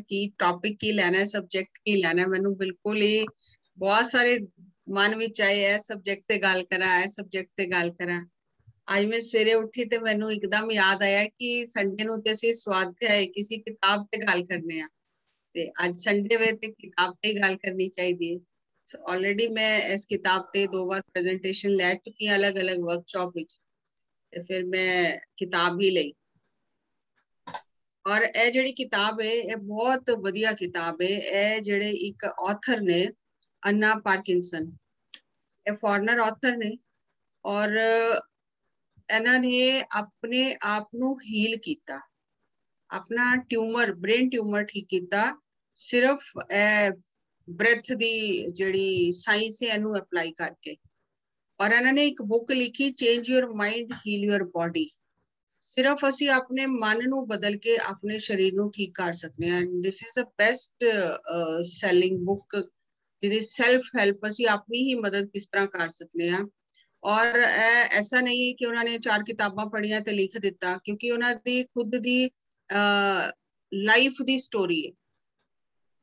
कि टॉपिक की लेना है, सब्जेक्ट की लेना है। मैनू बिल्कुल ही बहुत सारे मन विच आए है सब्जेक्ट से गल करा, है सब्जेक्ट से गल करा। आज मैं सवेरे उठी ते मैनू एकदम याद आया कि संडे नूं ते असीं स्वाध्याय किसी किताब ते गल करने आ, ते आज संडे वे ते किताब ते गल करनी चाहिए है। ऑलरेडी मैं इस किताब ते 2 बार प्रेजेंटेशन लै चुकी अलग अलग वर्कशॉप विच, ते फिर मैं किताब ही लई। और ਇਹ ਜਿਹੜੀ किताब है ਇਹ बहुत ਵਧੀਆ किताब है। ਇਹ ਜਿਹੜੇ ਇੱਕ ऑथर ने अन्ना पार्किंसन, ਇਹ फॉरनर ऑथर ने और ਇਹਨਾਂ ਨੇ अपने आप ਨੂੰ हील ਕੀਤਾ, अपना ट्यूमर ब्रेन ट्यूमर ठीक ਕੀਤਾ सिर्फ ब्रेथ ਦੀ ਜਿਹੜੀ ਸਾਇੰਸ ਹੈ ਇਹਨੂੰ ਅਪਲਾਈ ਕਰਕੇ। और ਇਹਨਾਂ ਨੇ ਇੱਕ ਬੁੱਕ ਲਿਖੀ change your mind heal your body. सिर्फ ਅਸੀਂ ਆਪਣੇ ਮਨ ਨੂੰ ਬਦਲ ਕੇ ਆਪਣੇ ਸਰੀਰ ਨੂੰ ਠੀਕ ਕਰ ਸਕਦੇ ਹਾਂ। This is the best selling book ਜਿਹਦੀ ਸੈਲਫ ਹੈਲਪ ਅਸੀਂ ਆਪਣੀ ਹੀ ਮਦਦ ਕਿਸ ਤਰ੍ਹਾਂ ਕਰ ਸਕਦੇ ਹਾਂ। ਔਰ ਐਸਾ ਨਹੀਂ ਹੈ ਕਿ ਉਹਨਾਂ ਨੇ 4 ਕਿਤਾਬਾਂ ਪੜ੍ਹੀਆਂ ਤੇ ਲਿਖ ਦਿੱਤਾ, ਕਿਉਂਕਿ ਉਹਨਾਂ ਦੀ ਖੁਦ ਦੀ ਲਾਈਫ ਦੀ ਸਟੋਰੀ ਹੈ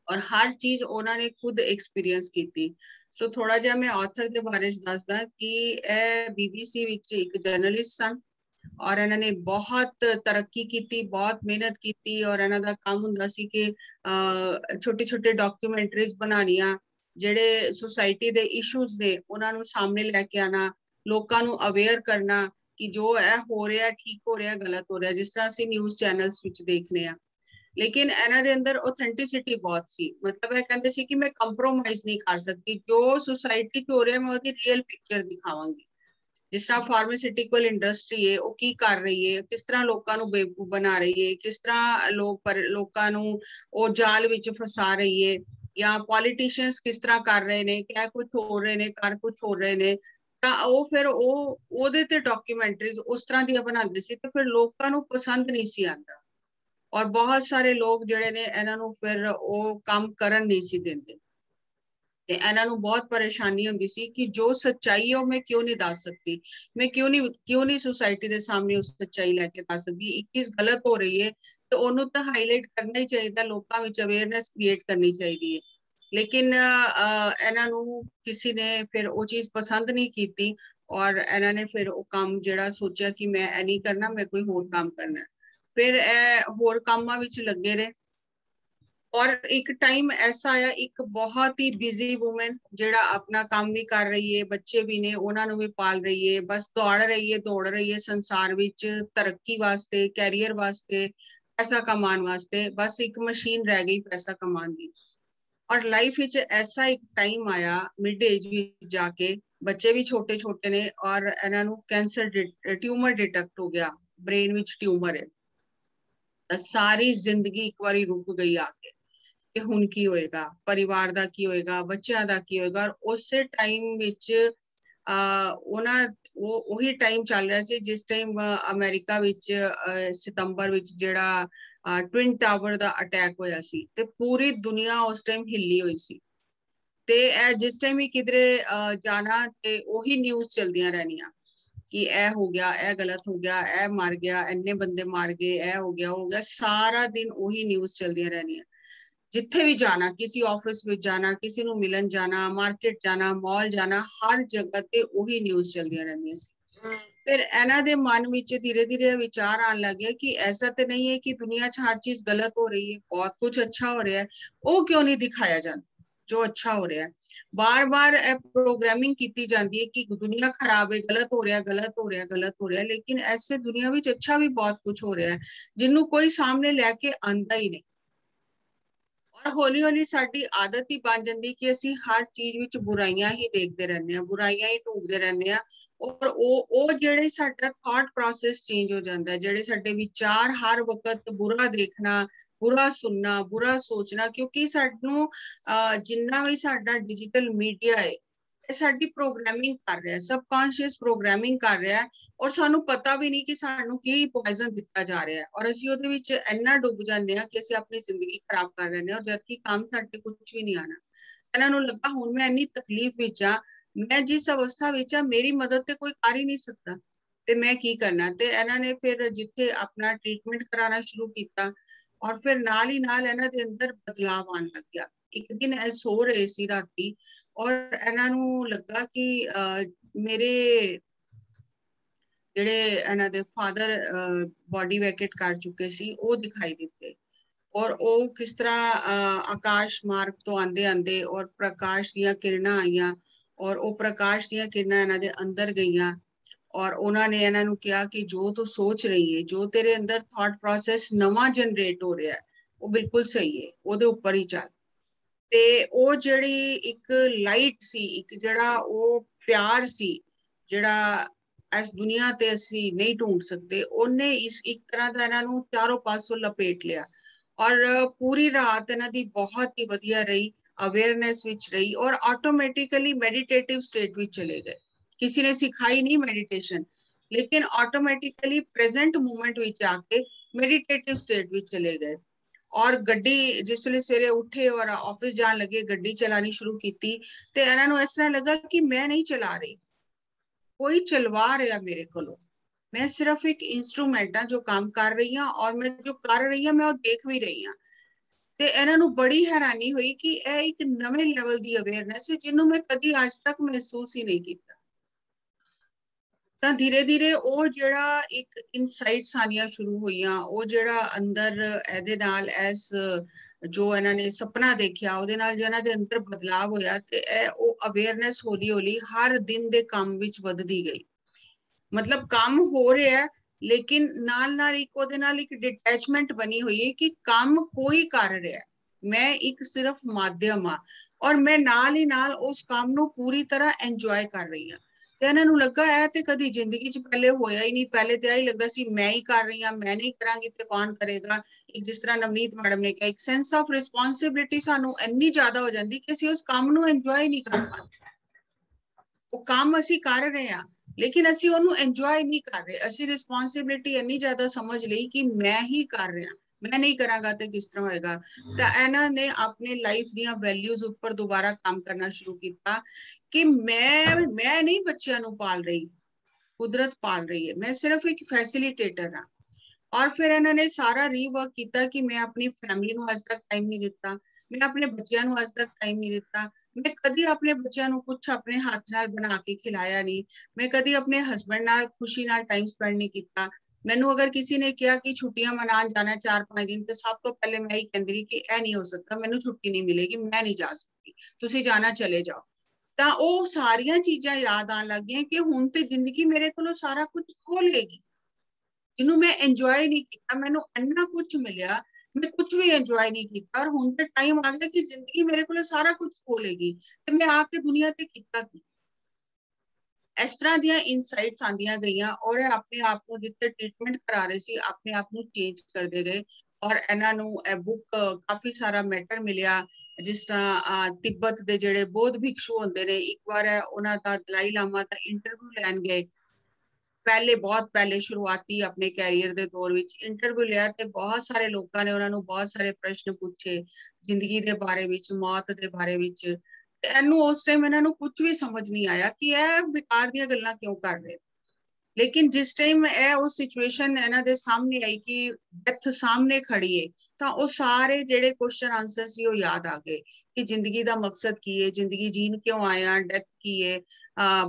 ਔਰ ਹਰ ਚੀਜ਼ ਉਹਨਾਂ ਨੇ ਖੁਦ ਐਕਸਪੀਰੀਅੰਸ ਕੀਤੀ। ਸੋ ਥੋੜਾ ਜਿਹਾ ਮੈਂ ਆਥਰ ਦੇ ਬਾਰੇ ਦੱਸਦਾ ਕਿ ਇਹ BBC ਵਿੱਚ ਇੱਕ ਜਰਨਲਿਸਟ ਸਨ और इन्होंने बहुत तरक्की की, बहुत मेहनत की और इन्हों का काम हुंदा सी कि छोटे छोटे डॉक्यूमेंटरीज बनानियां जेड़े सोसाइटी दे इशूज ने उन्होंने सामने लेके आना, लोकां नू अवेयर करना कि जो है हो रहा है ठीक हो रहा है गलत हो रहा है, जिस तरह असीं न्यूज़ चैनल्स विच देखने आ। लेकिन इन्हां दे अंदर ऑथेंटिसिटी बहुत सी, मतलब ये कहंदे सी कि मैं कंप्रोमाइज नहीं कर सकती, जो सोसाइटी च हो रहा है मैं ओहदी रियल पिक्चर दिखावांगी। जिस तरह फार्मास्यूटिकल इंडस्ट्री है वो की कर रही है, किस तरह लोगों को बेवकूफ बना रही है, किस तरह लोगों को जाल विच फसा रही है, या पॉलिटिशियंस किस तरह कर रहे ने, क्या कुछ हो रहे ने, कर कुछ हो रहे ने। तो फिर ओदे ते डॉक्यूमेंटरीज उस तरह दी बनाते सी, तो फिर लोगों को पसंद नहीं सी आंदा और बहुत सारे लोग जिहड़े ने इन्हां नूं फिर वो काम करन नहीं सी देंदे। ਤੇ ਇਹਨਾਂ ਨੂੰ ਬਹੁਤ ਪਰੇਸ਼ਾਨੀ ਹੁੰਦੀ ਸੀ ਕਿ ਜੋ ਸੱਚਾਈ ਹੈ ਉਹ ਮੈਂ ਕਿਉਂ ਨਹੀਂ ਦੱਸ ਸਕਦੀ, ਮੈਂ ਕਿਉਂ ਨਹੀਂ ਸੋਸਾਇਟੀ ਦੇ ਸਾਹਮਣੇ ਉਸ ਸੱਚਾਈ ਲੈ ਕੇ ਦੱਸ ਸਕਦੀ। ਇੱਕ ਚੀਜ਼ ਗਲਤ ਹੋ ਰਹੀ ਹੈ ਤੇ ਉਹਨੂੰ ਤਾਂ ਹਾਈਲਾਈਟ ਕਰਨਾ ਹੀ ਚਾਹੀਦਾ, ਲੋਕਾਂ ਵਿੱਚ ਅਵੇਅਰਨੈਸ ਕ੍ਰੀਏਟ ਕਰਨੀ ਚਾਹੀਦੀ ਹੈ। ਲੇਕਿਨ ਇਹਨਾਂ ਨੂੰ ਕਿਸੇ ਨੇ ਫਿਰ ਉਹ ਚੀਜ਼ ਪਸੰਦ ਨਹੀਂ ਕੀਤੀ ਔਰ ਇਹਨਾਂ ਨੇ ਫਿਰ ਉਹ ਕੰਮ ਜਿਹੜਾ ਸੋਚਿਆ ਕਿ ਮੈਂ ਇਹ ਨਹੀਂ ਕਰਨਾ, ਮੈਂ ਕੋਈ ਹੋਰ ਕੰਮ ਕਰਨਾ। ਫਿਰ ਇਹ ਹੋਰ ਕੰਮਾਂ ਵਿੱਚ ਲੱਗੇ ਰਹੇ और एक टाइम ऐसा आया, एक बहुत ही बिजी वूमेन जेड़ा अपना काम भी कर रही है, बच्चे भी ने उन्होंने भी पाल रही है, बस दौड़ रही है संसार विच तरक्की वास्ते, कैरियर वास्ते, पैसा कमान वास्ते, बस एक मशीन रह गई पैसा कमान की। और लाइफ विच ऐसा एक टाइम आया मिड एज विच जाके, बच्चे भी छोटे छोटे ने और इन्हां नूं कैंसर ट्यूमर डिटेक्ट हो गया, ब्रेन विच ट्यूमर है। सारी जिंदगी एक बारी रुक गई आके कि हुण की होएगा, परिवार दा की होएगा, बच्चों दा की होएगा। और उस टाइम विच ਉਹੀ टाइम चल रहा सी जिस टाइम अमेरिका विच सितंबर विच जेड़ा ट्विन टावर दा अटैक होया सी ते पूरी दुनिया उस टाइम हिली हुई सी। ते जिस टाइम ही किधरे जाना ते ਉਹੀ न्यूज़ चलदियां रहनियां कि ए हो गया, ए गलत हो गया, ए मर गया, इन्ने बंदे मार गए, ए हो गया, सारा दिन ਉਹੀ न्यूज़ चलदियां रहनियां। जिथे भी जाना, किसी ऑफिस में जाना, किसी ਨੂੰ मिलन जाना, मार्केट जाना, मॉल जाना, हर जगह ते ਉਹੀ न्यूज़ चलदियां रहंदियां सी। फिर ਇਹਨਾਂ ਦੇ मन ਵਿੱਚ धीरे धीरे विचार आने लगे कि ऐसा तो नहीं है कि दुनिया च हर चीज गलत हो रही है, बहुत कुछ अच्छा हो रहा है, वो क्यों नहीं दिखाया जाता जो अच्छा हो रहा है। बार बार प्रोग्रामिंग की जाती है कि दुनिया खराब है, गलत हो रहा है, गलत हो रहा है, गलत हो रहा है, लेकिन ऐसे दुनिया में अच्छा भी बहुत कुछ हो रहा है जिन्हों कोई सामने लैके आंदा ही नहीं। और हौली हौली साडी आदत ही बन जाती कि असी हर चीज विच बुराइयां ही देखते रहने, बुराइयां ही ढूंढते रहने। और वो जेड़े साडा थॉट प्रोसेस चेंज हो जाता है, जेड़े साडे विचार हर वक्त बुरा देखना, बुरा सुनना, बुरा सोचना, क्योंकि सानू जिन्ना भी साडा डिजिटल मीडिया है साडी प्रोग्रामिंग कर रहा है, सबकॉन्शियस प्रोग्रामिंग कर रहा है और सानू पता भी नहीं कि सानू की पॉइजन दिता जा रहा है। और असी ਉਹਦੇ ਵਿੱਚ ਇੰਨਾ ਡੁੱਬ ਜਾਂਦੇ ਆ ਕਿ ਅਸੀਂ ਆਪਣੀ ਜ਼ਿੰਦਗੀ ਖਰਾਬ ਕਰ ਰਹੇ ਹਾਂ और जबकि काम ਸਾਡੇ ਕੁਝ ਵੀ ਨਹੀਂ ਆਣਾ। ਇਹਨਾਂ ਨੂੰ ਲੱਗਾ ਹੁਣ ਮੈਂ ਇੰਨੀ ਤਕਲੀਫ ਵਿੱਚ ਆ, मैं जिस अवस्था विच आ मेरी मदद ते कोई कर ही नहीं सकता, ते मैं की करना। ते ਇਹਨਾਂ ਨੇ फिर जिथे अपना ट्रीटमेंट कराना शुरू किया और फिर नाल ही नाल इन्हां दे अंदर बदलाव आन लग गया। एक दिन ਇਹ सो रहे सी राती और इन्हां नूं लगा कि मेरे ਜਿਹੜੇ ਇਹਨਾਂ ਦੇ ਫਾਦਰ ਬੋਡੀ ਵੈਕੇਟ ਕਰ ਚੁੱਕੇ ਸੀ ਉਹ ਦਿਖਾਈ ਦਿੱਤੇ। ਔਰ ਉਹ ਕਿਸ ਤਰ੍ਹਾਂ ਆਕਾਸ਼ ਮਾਰਗ ਤੋਂ ਆਂਦੇ ਆਂਦੇ ਔਰ ਪ੍ਰਕਾਸ਼ ਦੀਆਂ ਕਿਰਨਾਂ ਆਈਆਂ ਔਰ ਉਹ ਪ੍ਰਕਾਸ਼ ਦੀਆਂ ਕਿਰਨਾਂ ਇਹਨਾਂ ਦੇ ਅੰਦਰ ਗਈਆਂ ਔਰ ਉਹਨਾਂ ਨੇ ਇਹਨਾਂ ਨੂੰ ਕਿਹਾ ਕਿ ਜੋ ਤੂੰ ਸੋਚ ਰਹੀ ਹੈ, ਜੋ ਤੇਰੇ ਅੰਦਰ ਥਾਟ ਪ੍ਰੋਸੈਸ ਨਵਾਂ ਜਨਰੇਟ ਹੋ ਰਿਹਾ ਹੈ, ਉਹ ਬਿਲਕੁਲ ਸਹੀ ਹੈ, ਉਹਦੇ ਉੱਪਰ ਹੀ ਚੱਲ। ਤੇ ਉਹ ਜਿਹੜੀ ਇੱਕ ਲਾਈਟ ਸੀ, ਇੱਕ ਜਿਹੜਾ ਉਹ ਪਿਆਰ ਸੀ ਜਿਹੜਾ ਇਸ ਦੁਨੀਆ ਤੇ ਅਸੀਂ ਨਹੀਂ ਢੂੰਡ ਸਕਦੇ, ਉਹਨੇ ਇਸ ਇੱਕ ਤਰ੍ਹਾਂ ਦਾ ਇਹਨਾਂ ਨੂੰ ਚਾਰੋਂ ਪਾਸੋਂ ਲਪੇਟ ਲਿਆ। ਔਰ ਪੂਰੀ ਰਾਤ ਇਹਨਾਂ ਦੀ ਬਹੁਤ ਹੀ ਵਧੀਆ ਰਹੀ, ਅਵੇਅਰਨੈਸ ਵਿੱਚ ਰਹੀ ਔਰ ਆਟੋਮੈਟਿਕਲੀ ਮੈਡੀਟੇਟਿਵ ਸਟੇਟ ਵਿੱਚ ਚਲੇ ਗਏ। किसी ने सिखाई नहीं मेडिटेशन, लेकिन ऑटोमेटिकली प्रेजेंट मूवमेंट विच आके मेडिटेटिव स्टेट विच चले गए। और गड्डी जिस वेले सवेरे उठे और ऑफिस जान लगे, गड्डी चलानी शुरू की ते इन्हां नूं इस तरह लगा कि मैं नहीं चला रही, कोई चलवा रहा मेरे कोलों, मैं सिर्फ एक इंस्ट्रूमेंट हाँ जो काम कर रही हाँ और मैं जो कर रही हाँ मैं वो देख भी रही हाँ। ਤੇ ਇਹਨਾਂ ਨੂੰ ਬੜੀ ਹੈਰਾਨੀ ਹੋਈ ਕਿ ਇਹ ਇੱਕ ਨਵੇਂ ਲੈਵਲ ਦੀ ਅਵੇਅਰਨੈਸ ਹੈ ਜਿਹਨੂੰ ਮੈਂ ਕਦੀ ਅੱਜ ਤੱਕ ਮਹਿਸੂਸ ਹੀ ਨਹੀਂ ਕੀਤਾ। ਤਾਂ ਧੀਰੇ ਧੀਰੇ ਉਹ ਜਿਹੜਾ ਇੱਕ ਇਨਸਾਈਟਸ ਆਣੀਆਂ ਸ਼ੁਰੂ ਹੋਈਆਂ, ਉਹ ਜਿਹੜਾ ਅੰਦਰ ਇਹਦੇ ਨਾਲ ਇਸ ਜੋ ਇਹਨਾਂ ਨੇ ਸੁਪਨਾ ਦੇਖਿਆ ਉਹਦੇ ਨਾਲ ਜੋ ਇਹਨਾਂ ਦੇ ਅੰਦਰ ਬਦਲਾਵ ਹੋਇਆ ਤੇ ਇਹ ਉਹ ਅਵੇਅਰਨੈਸ ਹੌਲੀ ਹੌਲੀ ਹਰ ਦਿਨ ਦੇ ਕੰਮ ਵਿੱਚ ਵੱਧਦੀ ਗਈ। ਮਤਲਬ ਕੰਮ ਹੋ ਰਿਹਾ ਲੇਕਿਨ ਨਾਲ ਨਾਲ ਇੱਕ ਉਹਦੇ ਨਾਲ ਇੱਕ ਡਿਟੈਚਮੈਂਟ ਬਣੀ ਹੋਈ ਹੈ ਕਿ ਕੰਮ ਕੋਈ ਕਰ ਰਿਹਾ, ਮੈਂ ਇੱਕ ਸਿਰਫ ਮਾਧਿਅਮ ਆ ਔਰ ਮੈਂ ਨਾਲ ਹੀ ਨਾਲ ਉਸ ਕੰਮ ਨੂੰ ਪੂਰੀ ਤਰ੍ਹਾਂ ਇੰਜੋਏ ਕਰ ਰਹੀ ਹਾਂ। ਤੇ ਇਹਨਾਂ ਨੂੰ ਲੱਗਾ ਇਹ ਤੇ ਕਦੀ ਜ਼ਿੰਦਗੀ 'ਚ ਪਹਿਲੇ ਹੋਇਆ ਹੀ ਨਹੀਂ, ਪਹਿਲੇ ਤੇ ਆਹੀ ਲੱਗਦਾ ਸੀ ਮੈਂ ਹੀ ਕਰ ਰਹੀ ਹਾਂ, ਮੈਂ ਨਹੀਂ ਕਰਾਂਗੀ ਤੇ ਕੌਣ ਕਰੇਗਾ। ਇੱਕ ਜਿਸ ਤਰ੍ਹਾਂ ਨਵਨੀਤ ਮੈਡਮ ਨੇ ਕਿਹਾ, ਇੱਕ ਸੈਂਸ ਆਫ ਰਿਸਪੌਂਸਿਬਿਲਿਟੀ ਸਾਨੂੰ ਇੰਨੀ ਜ਼ਿਆਦਾ ਹੋ ਜਾਂਦੀ ਕਿ ਅਸੀਂ ਉਸ ਕੰਮ ਨੂੰ ਇੰਜੋਏ ਨਹੀਂ ਕਰ ਪਾਉਂਦੇ। ਉਹ ਕੰਮ ਅਸੀਂ ਕਰ ਰਹੇ ਹਾਂ ਲੇਕਿਨ ਅਸੀਂ ਉਹਨੂੰ ਇੰਜੋਏ ਨਹੀਂ ਕਰ ਰਹੇ, ਅਸੀਂ ਰਿਸਪੌਂਸਿਬਿਲਿਟੀ ਇੰਨੀ ਜ਼ਿਆਦਾ ਸਮਝ ਲਈ ਕਿ ਮੈਂ ਹੀ ਕਰ ਰਿਹਾ, ਮੈਂ ਨਹੀਂ ਕਰਾਂਗਾ ਤੇ ਕਿਸ ਤਰ੍ਹਾਂ ਹੋਏਗਾ। ਤਾਂ ਇਹਨਾਂ ਨੇ ਆਪਣੇ ਲਾਈਫ ਦੀਆਂ ਵੈਲਿਊਜ਼ ਉੱਪਰ ਦੁਬਾਰਾ ਕੰਮ ਕਰਨਾ ਸ਼ੁਰੂ ਕੀਤਾ ਕਿ ਮੈਂ ਨਹੀਂ ਬੱਚਿਆਂ ਨੂੰ ਪਾਲ ਰਹੀ, ਕੁਦਰਤ ਪਾਲ ਰਹੀ ਹੈ, ਮੈਂ ਸਿਰਫ ਇੱਕ ਫੈਸਿਲਿਟੇਟਰ ਹਾਂ। ਔਰ ਫਿਰ ਇਹਨਾਂ ਨੇ ਸਾਰਾ ਰੀਵਰਕ ਕੀਤਾ ਕਿ ਮੈਂ ਆਪਣੀ ਫੈਮਿਲੀ ਨੂੰ ਅੱਜ ਤੱਕ ਟਾਈਮ ਨਹੀਂ ਦਿੱਤਾ, ਮੈਂ ਆਪਣੇ ਬੱਚਿਆਂ ਨੂੰ ਅੱਜ ਤੱਕ ਟਾਈਮ ਨਹੀਂ ਦਿੱਤਾ, ਮੈਂ ਕਦੀ ਆਪਣੇ ਬੱਚਿਆਂ ਨੂੰ ਕੁਝ ਆਪਣੇ ਹੱਥ ਨਾਲ ਬਣਾ ਕੇ ਖਿਲਾਇਆ ਨਹੀਂ, ਮੈਂ ਕਦੀ ਆਪਣੇ ਹਸਬੈਂਡ ਨਾਲ ਖੁਸ਼ੀ ਨਾਲ ਟਾਈਮ ਸਪੈਂਡ ਨਹੀਂ ਕੀਤਾ। ਮੈਨੂੰ ਅਗਰ ਕਿਸੇ ਨੇ ਕਿਹਾ ਕਿ ਛੁੱਟੀਆਂ ਮਨਾਉਣ ਜਾਣਾ 4-5 ਦਿਨ ਤੇ ਸਭ ਤੋਂ ਪਹਿਲੇ ਮੈਂ ਹੀ ਕਹਿੰਦੀ ਰਹੀ ਕਿ ਇਹ ਨਹੀਂ ਹੋ ਸਕਦਾ, ਮੈਨੂੰ ਛੁੱਟੀ ਨਹੀਂ ਮਿਲੇਗੀ, ਮੈਂ ਨਹੀਂ ਜਾ ਸਕਦੀ, ਤੁਸੀਂ ਜਾਣਾ ਚਲੇ ਜਾਓ। ਤਾਂ ਉਹ ਸਾਰੀਆਂ ਚੀਜ਼ਾਂ ਯਾਦ ਆਉਣ ਲੱਗ ਗਈਆਂ ਕਿ ਹੁਣ ਤੇ ਜ਼ਿੰਦਗੀ ਮੇਰੇ ਕੋਲੋਂ ਸਾਰਾ ਕੁਝ ਖੋਹ ਲਏਗੀ, ਜਿਹਨੂੰ ਮੈਂ ਇੰਜੋਏ ਨਹੀਂ ਕੀਤਾ। ਮੈਨੂੰ ਇੰਨਾ ਕੁਝ ਮਿਲਿਆ, ਮੈਂ ਕੁਝ ਵੀ ਇੰਜੋਏ ਨਹੀਂ ਕੀਤਾ ਔਰ ਹੁਣ ਤੇ ਟਾਈਮ ਆ ਗਿਆ ਕਿ ਜ਼ਿੰਦਗੀ ਮੇਰੇ ਕੋਲੋਂ ਸਾਰਾ ਕੁਝ ਖੋਹ ਲਏਗੀ ਤੇ ਮੈਂ ਆ ਕੇ ਦੁਨੀਆ ਤੇ ਕੀਤਾ ਕੀ। ਇਸ ਤਰ੍ਹਾਂ ਦੀਆਂ ਇਨਸਾਈਟਸ ਆਉਂਦੀਆਂ ਗਈਆਂ ਔਰ ਇਹ ਆਪਣੇ ਆਪ ਨੂੰ ਜਿੱਥੇ ਟ੍ਰੀਟਮੈਂਟ ਕਰਾ ਰਹੇ ਸੀ ਆਪਣੇ ਆਪ ਨੂੰ ਚੇਂਜ ਕਰਦੇ ਗਏ। ਔਰ ਇਹਨਾਂ ਨੂੰ ਇਹ ਬੁੱਕ ਕਾਫੀ ਸਾਰਾ ਮੈਟਰ ਮਿਲਿਆ, ਜਿਸ ਤਰ੍ਹਾਂ ਤਿੱਬਤ ਦੇ ਜਿਹੜੇ ਬੌਧ ਭਿਕਸ਼ੂ ਹੁੰਦੇ ਨੇ, ਇੱਕ ਵਾਰ ਉਹਨਾਂ ਦਾ ਦਲਾਈ ਲਾਮਾ ਦਾ ਇੰਟਰਵਿਊ ਲੈਣ ਗਏ, ਪਹਿਲੇ ਬਹੁਤ ਪਹਿਲੇ शुरुआती अपने कैरियर ਦੇ ਦੌਰ ਵਿੱਚ ਇੰਟਰਵਿਊ ਲਿਆ ਤੇ ਬਹੁਤ ਸਾਰੇ ਲੋਕਾਂ ਨੇ ਉਹਨਾਂ ਨੂੰ ਬਹੁਤ ਸਾਰੇ ਪ੍ਰਸ਼ਨ ਪੁੱਛੇ ਜ਼ਿੰਦਗੀ ਦੇ ਬਾਰੇ ਵਿੱਚ, ਮੌਤ ਦੇ ਬਾਰੇ ਵਿੱਚ। ਤੇ ਇਹਨੂੰ ਉਸ ਟਾਈਮ ਇਹਨਾਂ ਨੂੰ ਕੁਝ ਵੀ ਸਮਝ ਨਹੀਂ ਆਇਆ ਕਿ ਇਹ ਬੇਕਾਰ ਦੀਆਂ ਗੱਲਾਂ ਕਿਉਂ ਕਰ ਰਹੇ। ਲੇਕਿਨ ਜਿਸ ਟਾਈਮ ਇਹ ਉਹ ਸਿਚੁਏਸ਼ਨ ਇਹਨਾਂ ਦੇ ਸਾਹਮਣੇ ਆਈ ਕਿ ਡੈਥ ਸਾਹਮਣੇ ਖੜੀ ਹੈ ਤਾਂ ਉਹ ਸਾਰੇ ਜਿਹੜੇ ਕੁਐਸਚਨ ਆਨਸਰ ਸੀ ਉਹ ਯਾਦ ਆ ਗਏ ਕਿ ਜ਼ਿੰਦਗੀ ਦਾ ਮਕਸਦ ਕੀ ਹੈ, ਜ਼ਿੰਦਗੀ ਜੀਣ ਕਿਉਂ ਆਇਆ, ਡੈਥ ਕੀ ਹੈ,